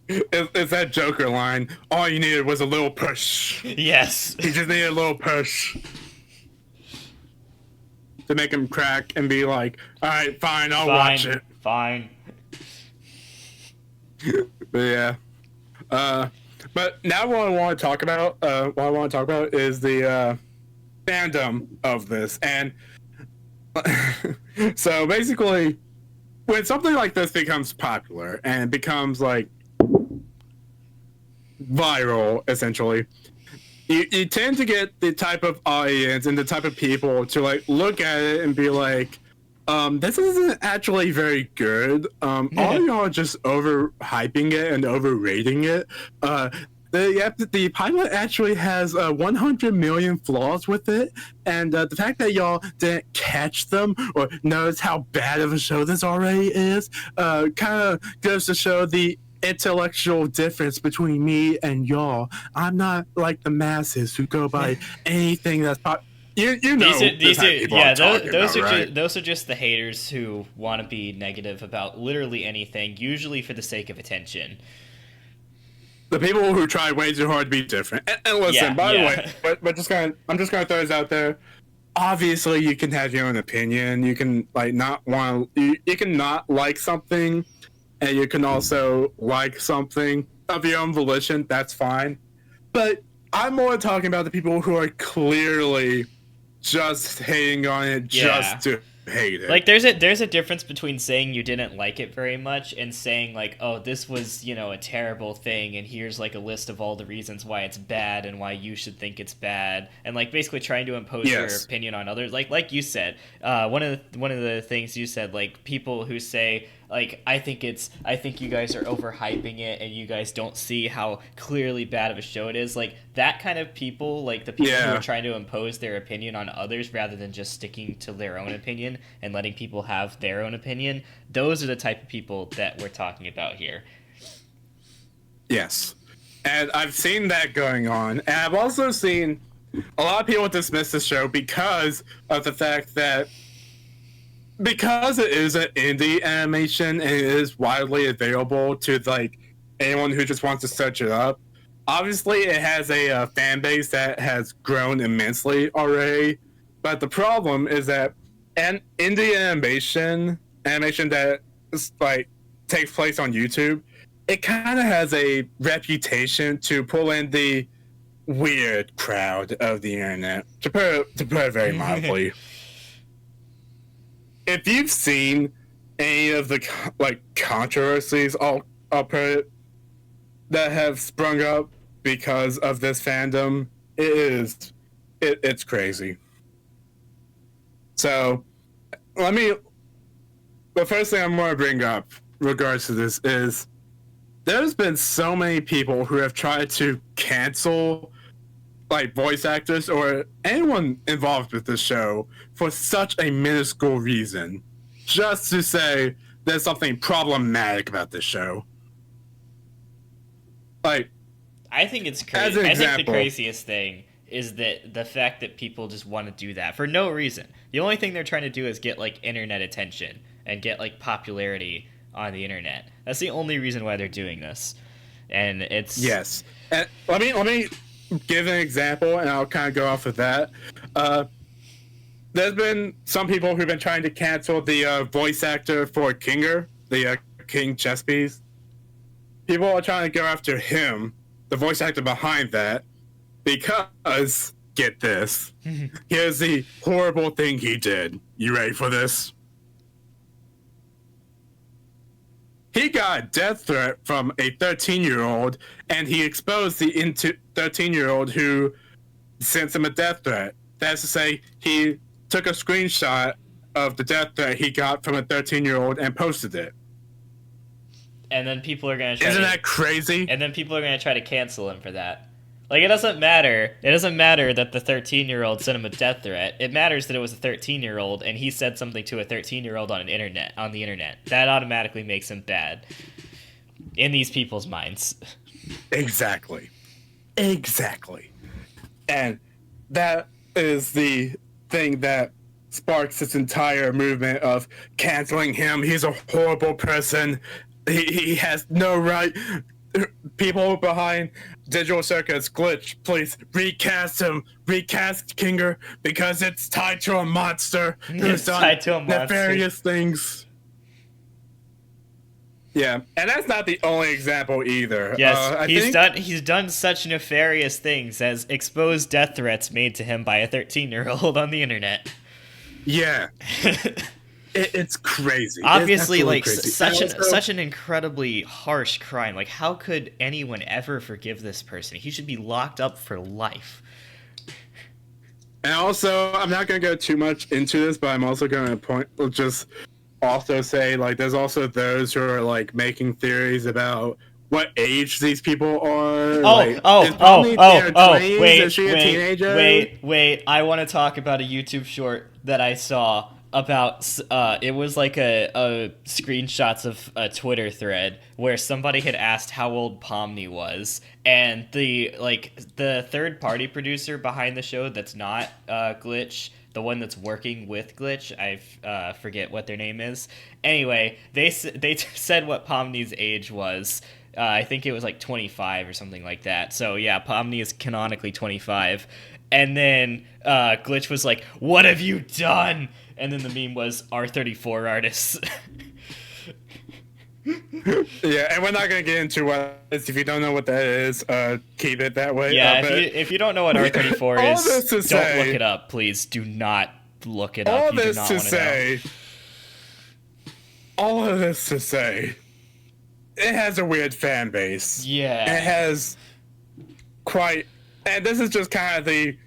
Speaker 1: It's that Joker line. All you needed was a little push.
Speaker 2: Yes.
Speaker 1: You just needed a little push to make him crack and be like, all right, fine, I'll watch it.
Speaker 2: Fine.
Speaker 1: But yeah. But now what I want to talk about is the fandom of this. And so basically, when something like this becomes popular and becomes like viral, essentially, you tend to get the type of audience and the type of people to like look at it and be like, this isn't actually very good. All y'all are just overhyping it and overrating it. the pilot actually has 100 million flaws with it, and the fact that y'all didn't catch them or notice how bad of a show this already is, kind of goes to show the intellectual difference between me and y'all. I'm not like the masses who go by anything that's You know
Speaker 2: these are yeah, those are
Speaker 1: right?
Speaker 2: those are just the haters who want to be negative about literally anything, usually for the sake of attention.
Speaker 1: The people who try way too hard to be different. And listen, by the way, I'm just gonna throw this out there. Obviously, you can have your own opinion. You can like not want you can not like something, and you can also like something of your own volition. That's fine. But I'm more talking about the people who are clearly just hating on it just to hate it.
Speaker 2: Like there's a difference between saying you didn't like it very much and saying like, oh, this was, a terrible thing and here's like a list of all the reasons why it's bad and why you should think it's bad, and like basically trying to impose your opinion on others. Like you said, one of the things you said, like people who say like, I think you guys are overhyping it and you guys don't see how clearly bad of a show it is. Like that kind of people, like the people who are trying to impose their opinion on others rather than just sticking to their own opinion and letting people have their own opinion. Those are the type of people that we're talking about here.
Speaker 1: Yes. And I've seen that going on. And I've also seen a lot of people dismiss the show because of the fact that because it is an indie animation and it is widely available to like anyone who just wants to search it up. Obviously, it has a fan base that has grown immensely already. But the problem is that an indie animation that like takes place on YouTube, it kind of has a reputation to pull in the weird crowd of the internet, to put it very mildly. If you've seen any of the like controversies, I'll put it, that have sprung up because of this fandom, it's crazy. So, the first thing I'm going to bring up regards to this is there's been so many people who have tried to cancel like voice actors or anyone involved with the show for such a minuscule reason, just to say there's something problematic about this show. Like,
Speaker 2: I think it's crazy. I think the craziest thing is that the fact that people just want to do that for no reason. The only thing they're trying to do is get like internet attention and get like popularity on the internet. That's the only reason why they're doing this. And it's
Speaker 1: And let me give an example, and I'll kind of go off of that. There's been some people who've been trying to cancel the voice actor for Kinger, the King Chess-Piece. People are trying to go after him, the voice actor behind that, because, get this, here's the horrible thing he did. You ready for this? He got a death threat from a 13-year-old, and he exposed the 13-year-old who sent him a death threat. That's to say, he took a screenshot of the death threat he got from a 13-year-old and posted it.
Speaker 2: And then people are going to try
Speaker 1: Isn't that crazy?
Speaker 2: And then people are going to try to cancel him for that. Like, it doesn't matter. It doesn't matter that the 13-year-old sent him a death threat. It matters that it was a 13-year-old and he said something to a 13-year-old on the internet. That automatically makes him bad in these people's minds.
Speaker 1: Exactly. And that is the thing that sparks this entire movement of canceling him. He's a horrible person. He has no right. People behind Digital Circus Glitch, please recast him. Recast Kinger because it's tied to a monster who's done nefarious things. Yeah, and that's not the only example either.
Speaker 2: Yes, he's done such nefarious things as expose death threats made to him by a 13-year-old on the internet.
Speaker 1: Yeah. It's crazy.
Speaker 2: Obviously, like crazy. Such an incredibly harsh crime. Like, how could anyone ever forgive this person? He should be locked up for life.
Speaker 1: And also, I'm not going to go too much into this, but I'm also going to also say, like, there's also those who are like making theories about what age these people are.
Speaker 2: Oh,
Speaker 1: Like, is Pomni in her 20s? Is she a teenager?
Speaker 2: wait. I want to talk about a YouTube short that I saw about, it was like a screenshots of a Twitter thread where somebody had asked how old Pomni was, and the third party producer behind the show that's not Glitch, the one that's working with Glitch, I forget what their name is. Anyway, they said what Pomni's age was. I think it was like 25 or something like that. So yeah, Pomni is canonically 25. And then Glitch was like, "What have you done?" And then the meme was R34 artists.
Speaker 1: Yeah, and we're not gonna get into what if you don't know what that is. Keep it that way.
Speaker 2: Yeah, if you don't know what R34 is, don't look it up, please. Do not look it up.
Speaker 1: All
Speaker 2: You do
Speaker 1: this
Speaker 2: not
Speaker 1: to
Speaker 2: want to know.
Speaker 1: say, all of this to say, it has a weird fan base.
Speaker 2: Yeah.
Speaker 1: It has quite, and this is just kind of the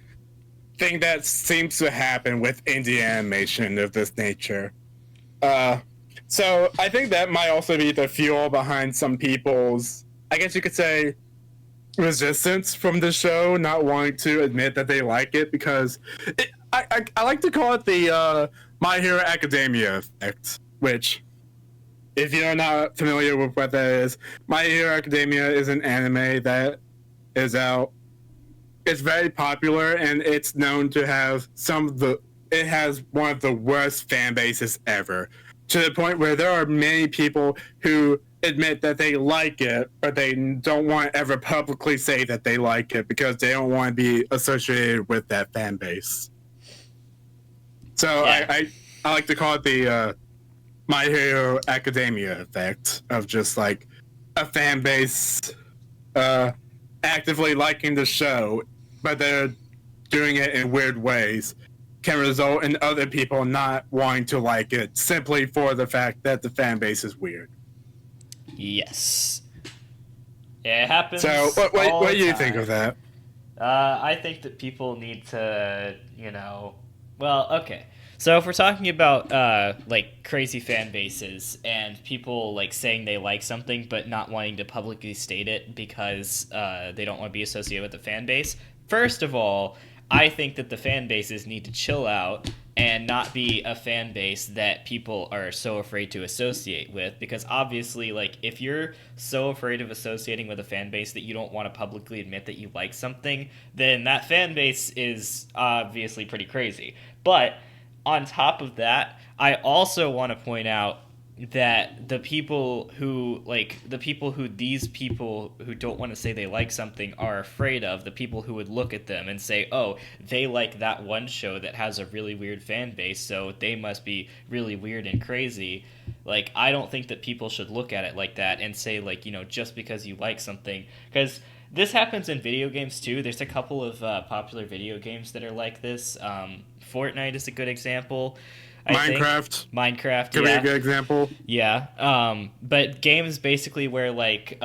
Speaker 1: thing that seems to happen with indie animation of this nature. So I think that might also be the fuel behind some people's, I guess you could say, resistance from the show, not wanting to admit that they like it, because I like to call it the My Hero Academia effect, which, if you're not familiar with what that is, My Hero Academia is an anime that is out. It's very popular, and it's known to have it has one of the worst fan bases ever, to the point where there are many people who admit that they like it, but they don't want to ever publicly say that they like it because they don't want to be associated with that fan base. So
Speaker 2: Yeah.
Speaker 1: I like to call it the My Hero Academia effect of just like a fan base actively liking the show, but they're doing it in weird ways, can result in other people not wanting to like it simply for the fact that the fan base is weird.
Speaker 2: Yes. It happens.
Speaker 1: So what do you think of that?
Speaker 2: I think that people need to, well, okay. So if we're talking about like crazy fan bases and people like saying they like something but not wanting to publicly state it because they don't want to be associated with the fan base, first of all, I think that the fan bases need to chill out and not be a fan base that people are so afraid to associate with, because obviously, like, if you're so afraid of associating with a fan base that you don't want to publicly admit that you like something, then that fan base is obviously pretty crazy. But on top of that, I also want to point out that the people who these people who don't want to say they like something are afraid of, the people who would look at them and say, oh, they like that one show that has a really weird fan base, so they must be really weird and crazy. Like, I don't think that people should look at it like that and say, like, just because you like something, because this happens in video games too. There's a couple of popular video games that are like this. Fortnite is a good example. Minecraft
Speaker 1: could be a good example.
Speaker 2: Yeah. But games basically where like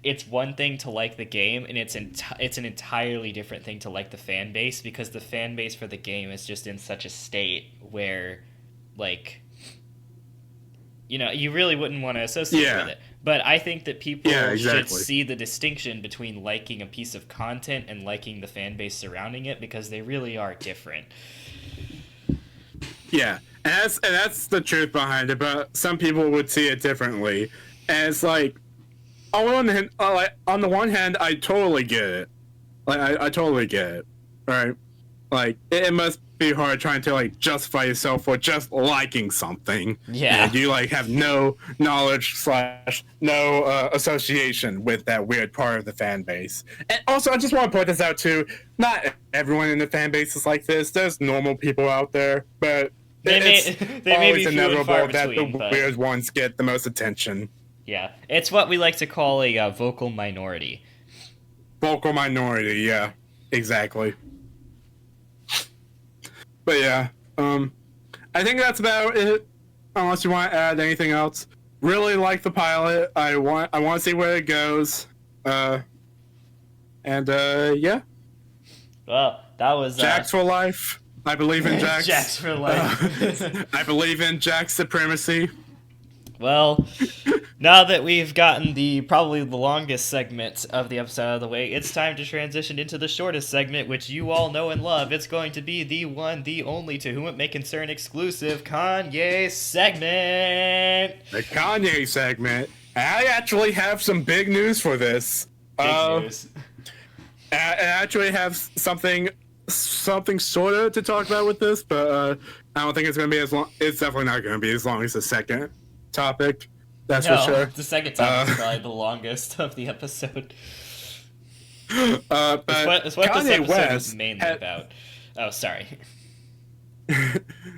Speaker 2: it's one thing to like the game, and it's an entirely different thing to like the fan base, because the fan base for the game is just in such a state where, like, you really wouldn't want to associate with it. But I think that people should see the distinction between liking a piece of content and liking the fan base surrounding it, because they really are different.
Speaker 1: Yeah, and that's the truth behind it. But some people would see it differently, and it's like, on the one hand, I totally get it. Like, I totally get it, right? Like, it must be hard trying to like justify yourself for just liking something.
Speaker 2: Yeah,
Speaker 1: and you like have no knowledge / no association with that weird part of the fan base. And also, I just want to point this out too. Not everyone in the fan base is like this. There's normal people out there, but it's always inevitable that the weird ones get the most attention.
Speaker 2: Yeah, it's what we like to call a vocal minority.
Speaker 1: Vocal minority, yeah, exactly. But yeah, I think that's about it. Unless you want to add anything else. Really like the pilot. I want to see where it goes. Yeah.
Speaker 2: Well, that was
Speaker 1: Jax for life. I believe in Jax.
Speaker 2: Jax for life.
Speaker 1: I believe in Jax supremacy.
Speaker 2: Well, Now that we've gotten probably the longest segment of the episode out of the way, it's time to transition into the shortest segment, which you all know and love. It's going to be the one, the only, to whom it may concern exclusive Kanye segment.
Speaker 1: The Kanye segment. I actually have some big news for this.
Speaker 2: Big news.
Speaker 1: I actually have something sort of to talk about with this, but I don't think it's going to be as long. It's definitely not going to be as long as the second topic. That's for sure.
Speaker 2: The second topic is probably the longest of the episode.
Speaker 1: But
Speaker 2: It's what
Speaker 1: Kanye
Speaker 2: this episode
Speaker 1: West
Speaker 2: is mainly about. Oh, sorry.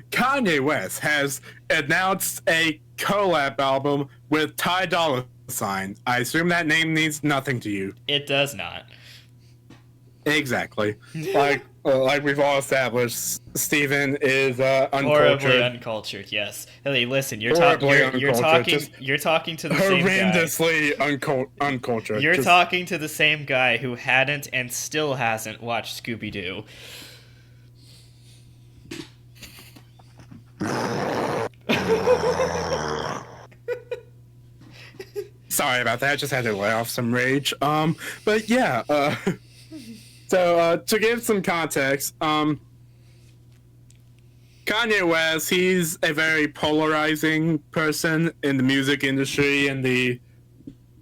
Speaker 1: Kanye West has announced a collab album with Ty Dolla $ign. I assume that name means nothing to you.
Speaker 2: It does not.
Speaker 1: Exactly. Like we've all established, Steven is uncultured.
Speaker 2: Horribly uncultured. Yes. Hey, listen. You're talking to the same guy.
Speaker 1: Horrendously uncultured.
Speaker 2: You're talking to the same guy who hadn't and still hasn't watched Scooby-Doo.
Speaker 1: Sorry about that. I just had to let off some rage. But yeah. So to give some context, Kanye West, he's a very polarizing person in the music industry and the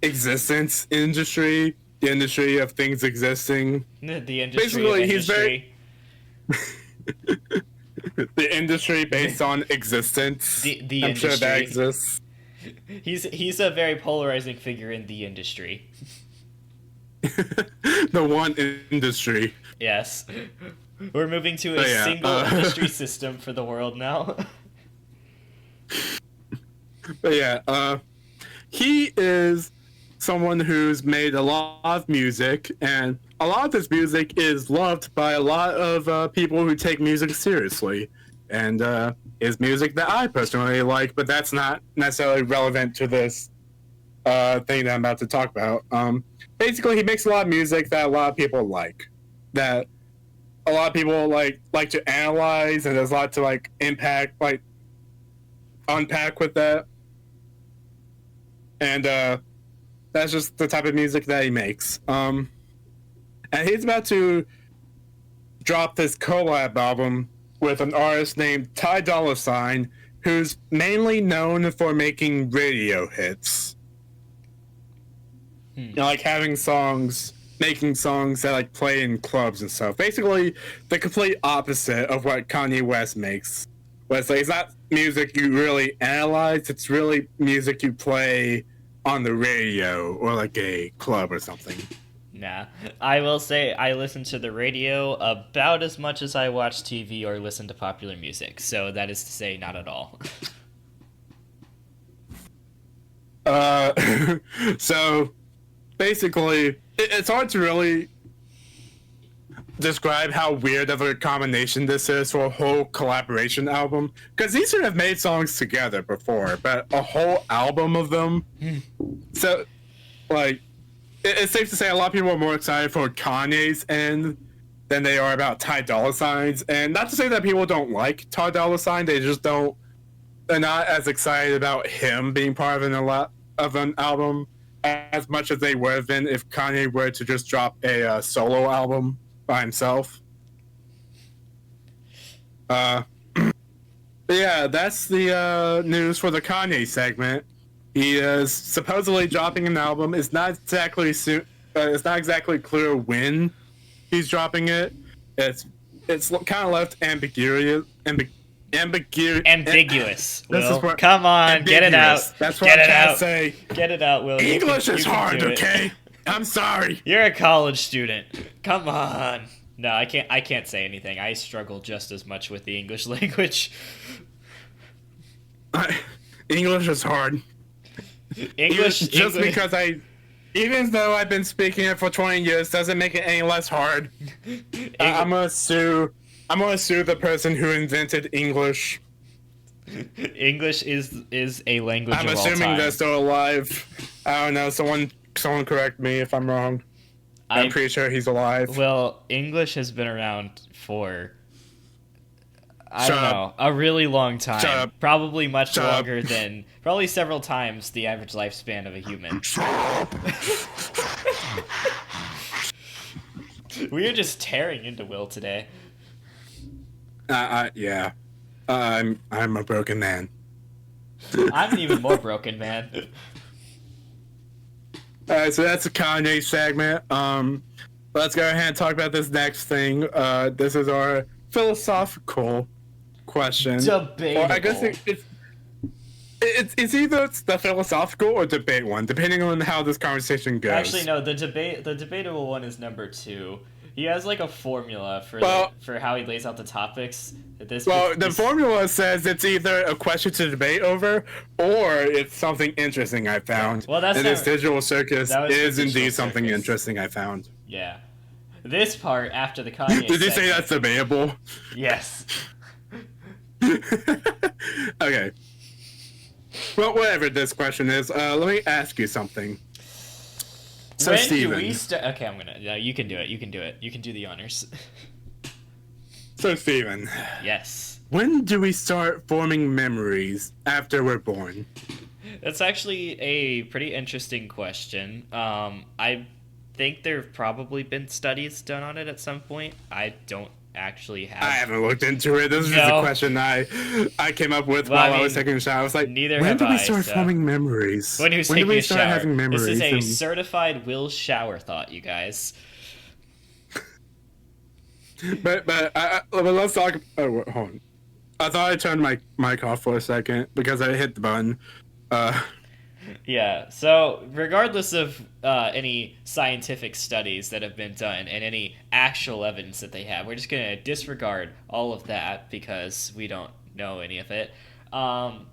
Speaker 1: existence industry, the industry of things existing.
Speaker 2: The industry.
Speaker 1: Basically, he's very the industry based on existence.
Speaker 2: The
Speaker 1: I'm
Speaker 2: industry.
Speaker 1: sure that exists.
Speaker 2: He's a very polarizing figure in the industry.
Speaker 1: The one industry.
Speaker 2: Yes. We're moving to a single industry system for the world now.
Speaker 1: But yeah, he is someone who's made a lot of music, and a lot of this music is loved by a lot of people who take music seriously, and is music that I personally like, but that's not necessarily relevant to this thing that I'm about to talk about. Basically, he makes a lot of music that a lot of people like, that a lot of people like to analyze, and there's a lot to unpack with that. And that's just the type of music that he makes. And he's about to drop this collab album with an artist named Ty Dolla $ign, who's mainly known for making radio hits. You know, like making songs that play in clubs and stuff. Basically, the complete opposite of what Kanye West makes. Where it's not music you really analyze; it's really music you play on the radio or a club or something.
Speaker 2: Nah, I will say I listen to the radio about as much as I watch TV or listen to popular music. So that is to say, not at all.
Speaker 1: So basically, it's hard to really describe how weird of a combination this is for a whole collaboration album. Because these two have made songs together before, but a whole album of them. So, it's safe to say a lot of people are more excited for Kanye's end than they are about Ty Dolla $ign's. And not to say that people don't like Ty Dolla $ign, they just don't. They're not as excited about him being part of an album as much as they would have been if Kanye were to just drop a solo album by himself. But yeah, that's the news for the Kanye segment. He is supposedly dropping an album. It's not exactly clear when he's dropping it. It's kind of left ambiguous.
Speaker 2: Will. Come on, ambiguous. Get it out.
Speaker 1: That's what I'm trying to say.
Speaker 2: Get it out, Will.
Speaker 1: English is hard, okay? I'm sorry.
Speaker 2: You're a college student. Come on. No, I can't say anything. I struggle just as much with the English language.
Speaker 1: English is hard. Because even though I've been speaking it for 20 years, doesn't make it any less hard. I'm gonna sue the person who invented English.
Speaker 2: English is a language of all time.
Speaker 1: I'm assuming they're still alive. I don't know. Someone correct me if I'm wrong. I'm pretty sure he's alive.
Speaker 2: Well, English has been around for I don't know, a really long time.
Speaker 1: Shut up.
Speaker 2: Probably much
Speaker 1: Shut up.
Speaker 2: longer than, probably several times the average lifespan of a human. We are just tearing into Will today.
Speaker 1: Yeah. I'm a broken man.
Speaker 2: I'm an even more broken man.
Speaker 1: Alright, so that's the Kanye segment. Let's go ahead and talk about this next thing. This is our philosophical question.
Speaker 2: Debatable.
Speaker 1: Or I guess it's either the philosophical or debate one, depending on how this conversation goes.
Speaker 2: Actually, no. The debatable one is number 2. He has like a formula for how he lays out the topics.
Speaker 1: The formula says it's either a question to debate over, or it's something interesting I found.
Speaker 2: Well, that's
Speaker 1: and this digital circus is indeed something
Speaker 2: circus.
Speaker 1: interesting I found.
Speaker 2: Yeah. This part after the Kanye.
Speaker 1: Did you say that's debatable?
Speaker 2: Yes.
Speaker 1: Okay. Well, whatever this question is, let me ask you something. So,
Speaker 2: when
Speaker 1: Steven,
Speaker 2: do we start? Okay, I'm gonna. No, you can do it. You can do it. You can do the honors.
Speaker 1: So, Steven.
Speaker 2: Yes.
Speaker 1: When do we start forming memories after we're born?
Speaker 2: That's actually a pretty interesting question. I think there have probably been studies done on it at some point. I don't actually have.
Speaker 1: I haven't looked into it. This is just a question I came up with while I was taking a shower. I was like, when do we start forming memories?
Speaker 2: When do we start
Speaker 1: having memories?
Speaker 2: This is a certified Will shower thought, you guys.
Speaker 1: But let's talk. Oh, hold on. I thought I turned my mic off for a second because I hit the button.
Speaker 2: Yeah, so regardless of any scientific studies that have been done and any actual evidence that they have, we're just going to disregard all of that because we don't know any of it. How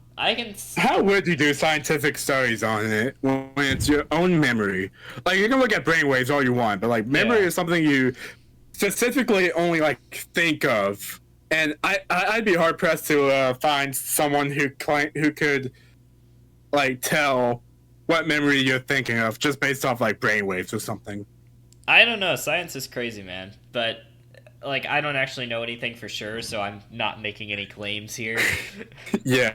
Speaker 1: would you do scientific studies on it when it's your own memory? Like, you can look at brainwaves all you want, but, like, memory is something you specifically only, like, think of. And I'd be hard-pressed to find someone who could, like, tell what memory you're thinking of just based off, like, brainwaves or something.
Speaker 2: I don't know. Science is crazy, man. But, like, I don't actually know anything for sure, so I'm not making any claims here.
Speaker 1: Yeah.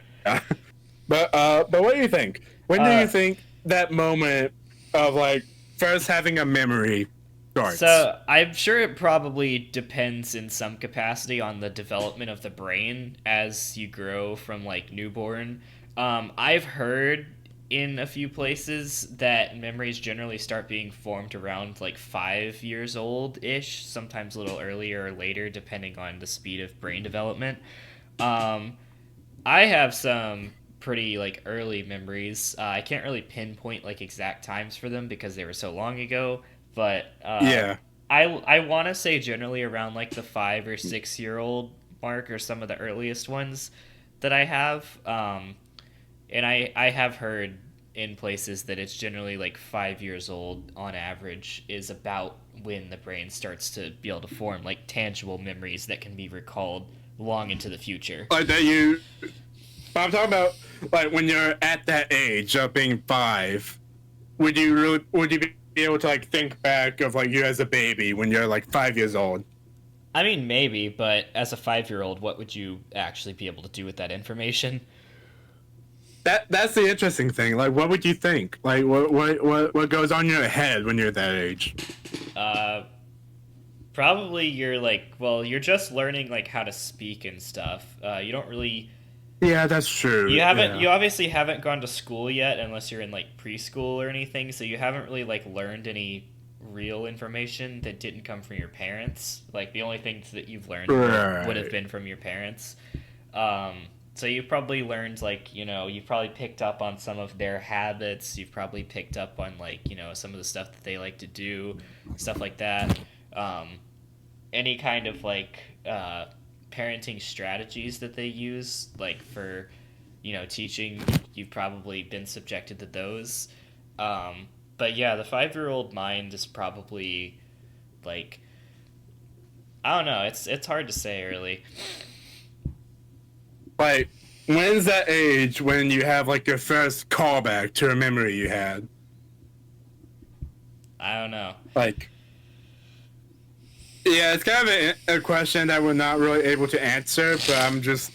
Speaker 1: But what do you think? When do you think that moment of, like, first having a memory starts?
Speaker 2: So, I'm sure it probably depends in some capacity on the development of the brain as you grow from, like, newborn. I've heard in a few places that memories generally start being formed around like 5 years old-ish, sometimes a little earlier or later, depending on the speed of brain development. I have some pretty like early memories. I can't really pinpoint like exact times for them because they were so long ago, but I want to say generally around like the 5 or 6 year old mark are some of the earliest ones that I have. And I have heard in places that it's generally like 5 years old on average is about when the brain starts to be able to form like tangible memories that can be recalled long into the future.
Speaker 1: Like that I'm talking about like when you're at that age of being 5, would you be able to like think back of like you as a baby when you're like 5 years old?
Speaker 2: I mean, maybe, but as a 5-year-old, what would you actually be able to do with that information?
Speaker 1: That's the interesting thing. Like, what would you think? Like, what goes on in your head when you're that age?
Speaker 2: Probably you're just learning like how to speak and stuff. You don't really.
Speaker 1: Yeah, that's true.
Speaker 2: You obviously haven't gone to school yet, unless you're in like preschool or anything. So you haven't really like learned any real information that didn't come from your parents. Like the only things that you've learned would have been from your parents. So you've probably learned, like, you know, you've probably picked up on some of their habits. You've probably picked up on, like, you know, some of the stuff that they like to do, stuff like that. Any kind of, like, parenting strategies that they use, like, for, you know, teaching, you've probably been subjected to those. But, yeah, the 5-year-old mind is probably, like, I don't know. It's hard to say, really.
Speaker 1: Like, when's that age when you have, like, your first callback to a memory you had?
Speaker 2: I don't know.
Speaker 1: Like, Yeah, it's kind of a question that we're not really able to answer, but I'm just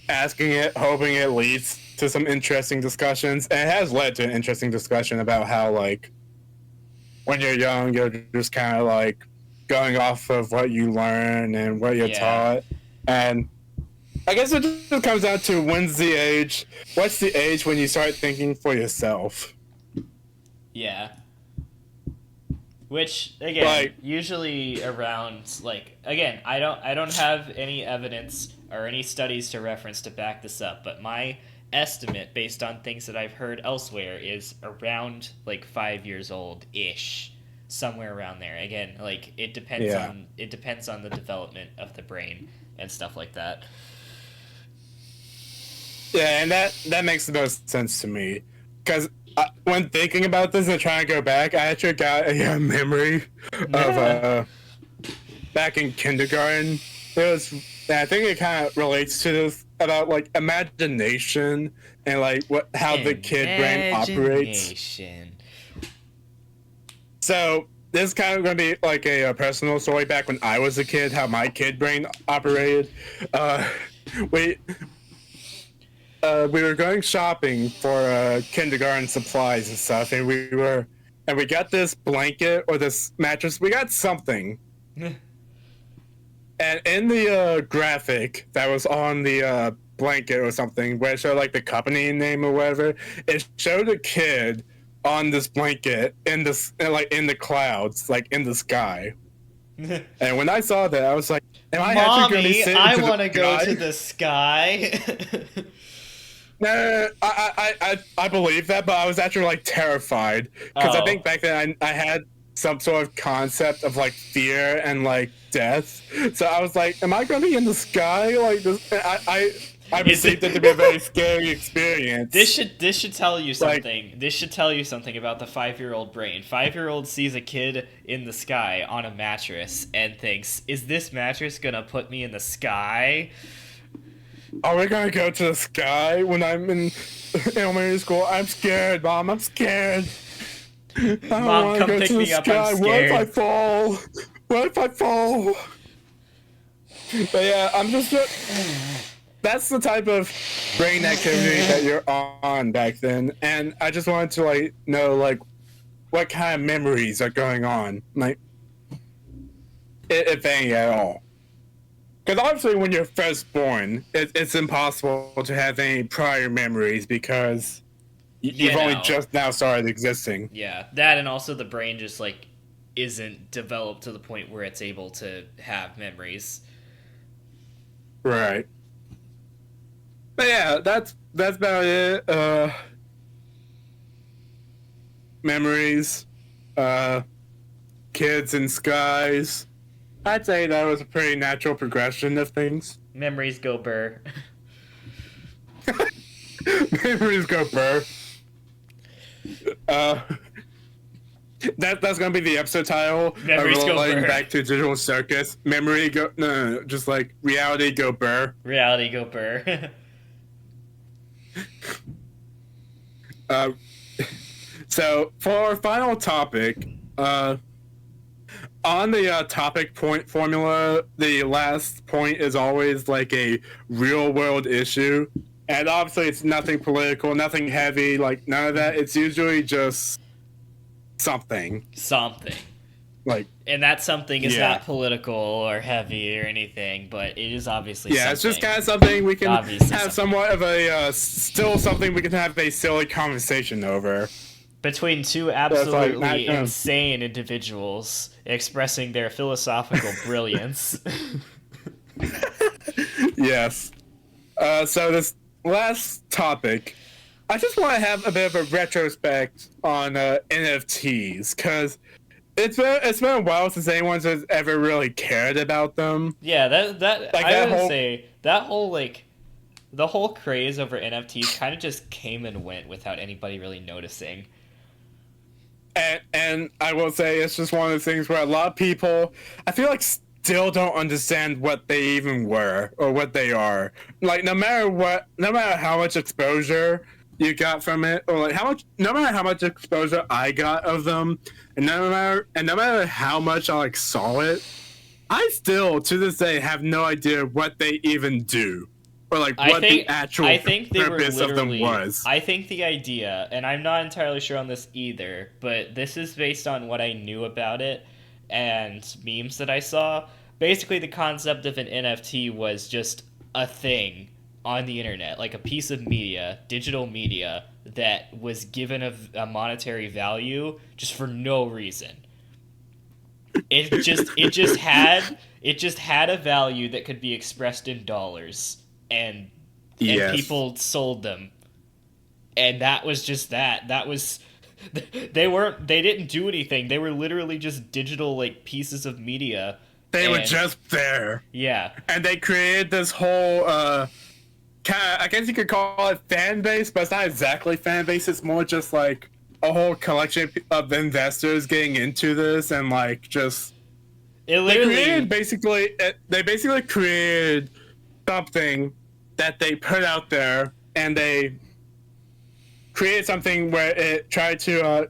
Speaker 1: asking it, hoping it leads to some interesting discussions. And it has led to an interesting discussion about how, like, when you're young, you're just kind of like going off of what you learn and what you're
Speaker 2: Yeah.
Speaker 1: taught. And I guess it just comes down to what's the age when you start thinking for yourself?
Speaker 2: Yeah. Which again,
Speaker 1: Like,
Speaker 2: usually around like again, I don't have any evidence or any studies to reference to back this up, but my estimate based on things that I've heard elsewhere is around like 5 years old ish, somewhere around there. Again, like
Speaker 1: yeah.
Speaker 2: it depends on the development of the brain and stuff like that.
Speaker 1: Yeah, and that makes the most sense to me. Because when thinking about this and trying to go back, I actually got a memory of back in kindergarten. It was, and I think it kind of relates to this about like imagination and like how the kid brain operates.
Speaker 2: Imagination.
Speaker 1: So this is kind of going to be like a personal story back when I was a kid, how my kid brain operated. Uh, we we were going shopping for kindergarten supplies and stuff, and we got this blanket or this mattress. We got something, and in the graphic that was on the blanket or something, where it showed like the company name or whatever, it showed a kid on this blanket like in the clouds, like in the sky. And when I saw that, I was like, "Am I actually going to be
Speaker 2: Mommy,
Speaker 1: sitting
Speaker 2: I
Speaker 1: to
Speaker 2: want to
Speaker 1: the
Speaker 2: go
Speaker 1: sky?"
Speaker 2: to the sky.
Speaker 1: No, I believe that, but I was actually like terrified because I
Speaker 2: Oh.
Speaker 1: think back then I had some sort of concept of like fear and like death. So I was like, "Am I going to be in the sky like this?" I
Speaker 2: Is
Speaker 1: perceived
Speaker 2: it-
Speaker 1: it to be a very scary experience.
Speaker 2: This should tell you
Speaker 1: Like,
Speaker 2: something. This should tell you something about the 5-year-old brain. 5-year-old sees a kid in the sky on a mattress and thinks, "Is this mattress gonna put me in the sky?"
Speaker 1: are we gonna go to the sky when I'm in elementary school? I'm scared, Mom. I'm scared. I don't
Speaker 2: Mom,
Speaker 1: want to
Speaker 2: come
Speaker 1: go
Speaker 2: pick
Speaker 1: to the
Speaker 2: me up, I'm
Speaker 1: sky. What if I
Speaker 2: scared.
Speaker 1: fall? What if I fall? But yeah, I'm just. That's the type of brain activity that you're on back then, and I just wanted to like know like what kind of memories are going on, like if any at all. Because obviously, when you're first born, it's impossible to have any prior memories because
Speaker 2: You
Speaker 1: you've only
Speaker 2: know.
Speaker 1: just now started existing.
Speaker 2: Yeah, that and also the brain just like isn't developed to the point where it's able to have memories.
Speaker 1: Right. But yeah, that's about it. Memories, uh, kids and skies. I'd say that was a pretty natural progression of things.
Speaker 2: Memories go burr.
Speaker 1: Memories go burr. Uh, that's gonna be the episode title.
Speaker 2: Memories go
Speaker 1: Relating
Speaker 2: burr.
Speaker 1: back to Digital Circus. Memory go no, just like reality go burr.
Speaker 2: Reality go burr.
Speaker 1: Uh, so for our final topic, on the topic point formula, the last point is always like a real world issue. And obviously, it's nothing political, nothing heavy, like none of that. It's usually just something.
Speaker 2: Something.
Speaker 1: Like,
Speaker 2: And that something is
Speaker 1: Yeah.
Speaker 2: not political or heavy or anything, but it is obviously
Speaker 1: yeah,
Speaker 2: something.
Speaker 1: it's just kind of something we can
Speaker 2: Obviously
Speaker 1: have
Speaker 2: something.
Speaker 1: somewhat of a, still something we can have a silly conversation over.
Speaker 2: Between two
Speaker 1: not
Speaker 2: absolutely
Speaker 1: gonna-
Speaker 2: insane individuals expressing their philosophical brilliance.
Speaker 1: Yes. So this last topic, I just want to have a bit of a retrospect on NFTs because it's been a while since anyone's has ever really cared about them.
Speaker 2: Yeah, that
Speaker 1: Like
Speaker 2: I
Speaker 1: that
Speaker 2: would
Speaker 1: whole-
Speaker 2: say that whole like the whole craze over NFTs kind of just came and went without anybody really noticing.
Speaker 1: And I will say it's just one of those things where a lot of people, I feel like, still don't understand what they even were or what they are. Like no matter how much exposure you got from it, or like no matter how much exposure I got of them, and no matter how much I like saw it, I still, to this day, have no idea what they even do, or like
Speaker 2: I
Speaker 1: what the
Speaker 2: think
Speaker 1: actual
Speaker 2: I think they were
Speaker 1: purpose of them
Speaker 2: literally.
Speaker 1: was.
Speaker 2: I think the idea, and I'm not entirely sure on this either, but this is based on what I knew about it and memes that I saw. Basically, the concept of an NFT was just a thing on the internet, like a piece of media, digital media that was given a monetary value just for no reason. It just had a value that could be expressed in dollars, and
Speaker 1: Yes,
Speaker 2: people sold them, and that was just that. That was they didn't do anything. They were literally just digital like pieces of media,
Speaker 1: they were
Speaker 2: and
Speaker 1: just there,
Speaker 2: yeah,
Speaker 1: and they created this whole kind of, I guess you could call it fan base, but it's not exactly fan base. It's more just like a whole collection of investors getting into this, and like just
Speaker 2: it literally.
Speaker 1: they basically created something that they put out there, and they created something where it tried to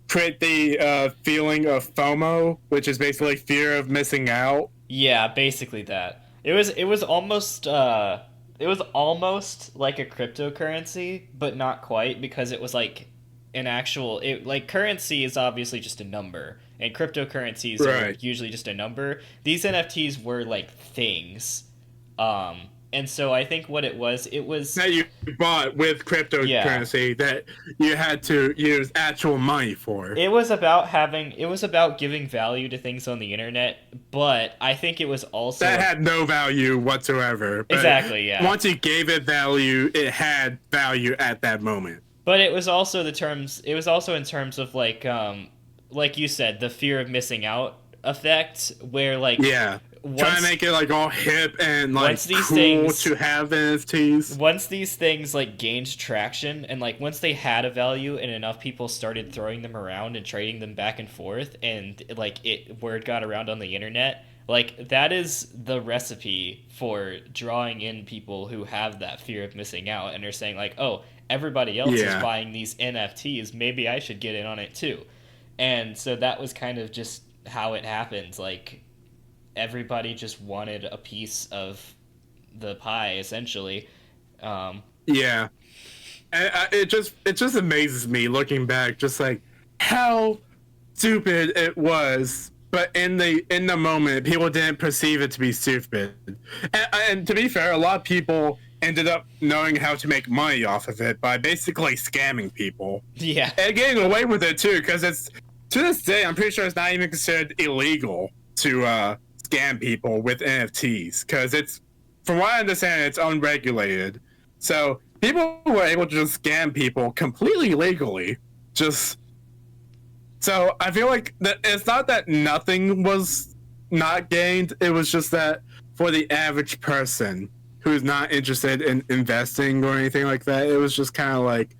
Speaker 1: create the feeling of FOMO, which is basically fear of missing out.
Speaker 2: Yeah, basically that. It was almost like a cryptocurrency, but not quite because it was like an actual it like currency is obviously just a number and cryptocurrencies are
Speaker 1: Right.
Speaker 2: usually just a number. These NFTs were like things. And so I think what it was
Speaker 1: That you bought with
Speaker 2: yeah.
Speaker 1: cryptocurrency that you had to use actual money for.
Speaker 2: It was about giving value to things on the internet, but I think it was also
Speaker 1: That had no value whatsoever. But
Speaker 2: exactly, yeah.
Speaker 1: once you gave it value, it had value at that moment.
Speaker 2: But it was also it was also in terms of like you said, the fear of missing out effect where like
Speaker 1: Yeah. Trying to
Speaker 2: once
Speaker 1: make it like all hip and like
Speaker 2: once these
Speaker 1: cool
Speaker 2: things
Speaker 1: to have NFTs.
Speaker 2: once these things like gained traction and like once they had a value and enough people started throwing them around and trading them back and forth and like it word got around on the internet, like that is the recipe for drawing in people who have that fear of missing out and are saying like, oh, everybody else is
Speaker 1: Yeah.
Speaker 2: buying these NFTs, maybe I should get in on it too. And so that was kind of just how it happens. Like everybody just wanted a piece of the pie, essentially. Um,
Speaker 1: Yeah. And it just amazes me looking back, just like how stupid it was. But in the moment, people didn't perceive it to be stupid. And to be fair, a lot of people ended up knowing how to make money off of it by basically scamming people
Speaker 2: yeah,
Speaker 1: and getting away with it too. Because it's to this day, I'm pretty sure it's not even considered illegal to scam people with NFTs. Because it's, from what I understand, it's unregulated. So people were able to just scam people completely legally. Just so I feel like that it's not that nothing was not gained. It was just that for the average person who's not interested in investing or anything like that, it was just kind of like,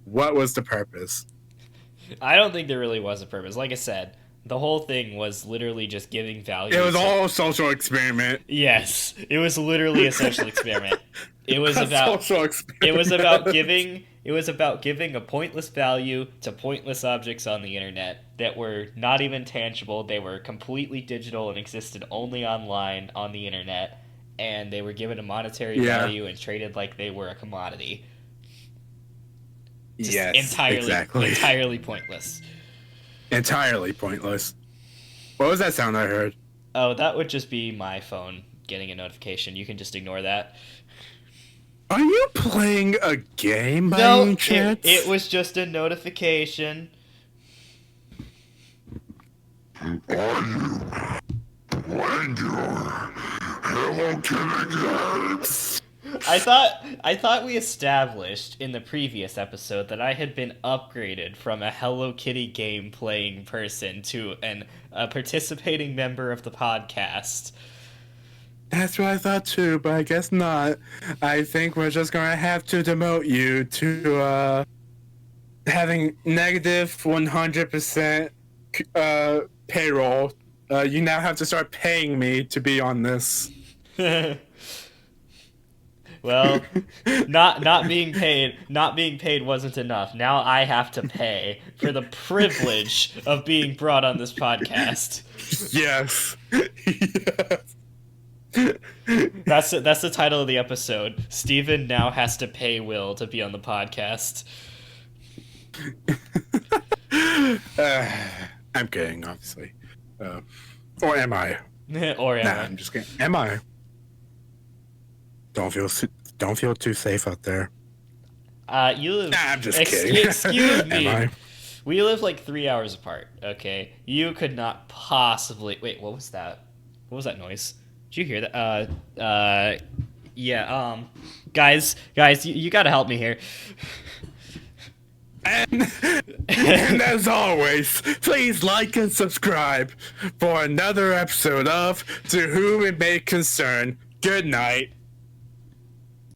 Speaker 1: what was the purpose?
Speaker 2: I don't think there really was a purpose. Like I said, the whole thing was literally just giving
Speaker 1: It
Speaker 2: value
Speaker 1: was
Speaker 2: to.
Speaker 1: all a social experiment.
Speaker 2: Yes, it was literally a social experiment. It was
Speaker 1: A
Speaker 2: about
Speaker 1: social
Speaker 2: it was
Speaker 1: experiment.
Speaker 2: about giving a pointless value to pointless objects on the internet that were not even tangible. They were completely digital and existed only online on the internet, and they were given a monetary
Speaker 1: Yeah.
Speaker 2: value and traded like they were a commodity. Just
Speaker 1: Yes, exactly.
Speaker 2: entirely pointless.
Speaker 1: Entirely pointless. What was that sound I heard?
Speaker 2: Oh, that would just be my phone getting a notification. You can just ignore that.
Speaker 1: Are you playing a game by
Speaker 2: No,
Speaker 1: any chance?
Speaker 2: it was just a notification.
Speaker 3: Are you playing your Hello Kitty games?
Speaker 2: I thought we established in the previous episode that I had been upgraded from a Hello Kitty game playing person to a participating member of the podcast.
Speaker 1: That's what I thought too, but I guess not. I think we're just gonna have to demote you to having negative 100% payroll. You now have to start paying me to be on this.
Speaker 2: Well, Well, not being paid wasn't enough. Now I have to pay for the privilege of being brought on this podcast.
Speaker 1: Yes.
Speaker 2: That's the title of the episode. Steven now has to pay Will to be on the podcast.
Speaker 1: I'm kidding, obviously. Or am I?
Speaker 2: Or am
Speaker 1: Nah,
Speaker 2: I?
Speaker 1: I'm just kidding. Am I? Don't feel too safe out there.
Speaker 2: You live.
Speaker 1: Nah, I'm just kidding.
Speaker 2: Excuse me.
Speaker 1: Am I?
Speaker 2: We live like 3 hours apart. Okay, you could not possibly. Wait, what was that? What was that noise? Did you hear that? Yeah. Guys, you gotta help me here.
Speaker 1: And as always, please like and subscribe for another episode of To Whom It May Concern. Good night.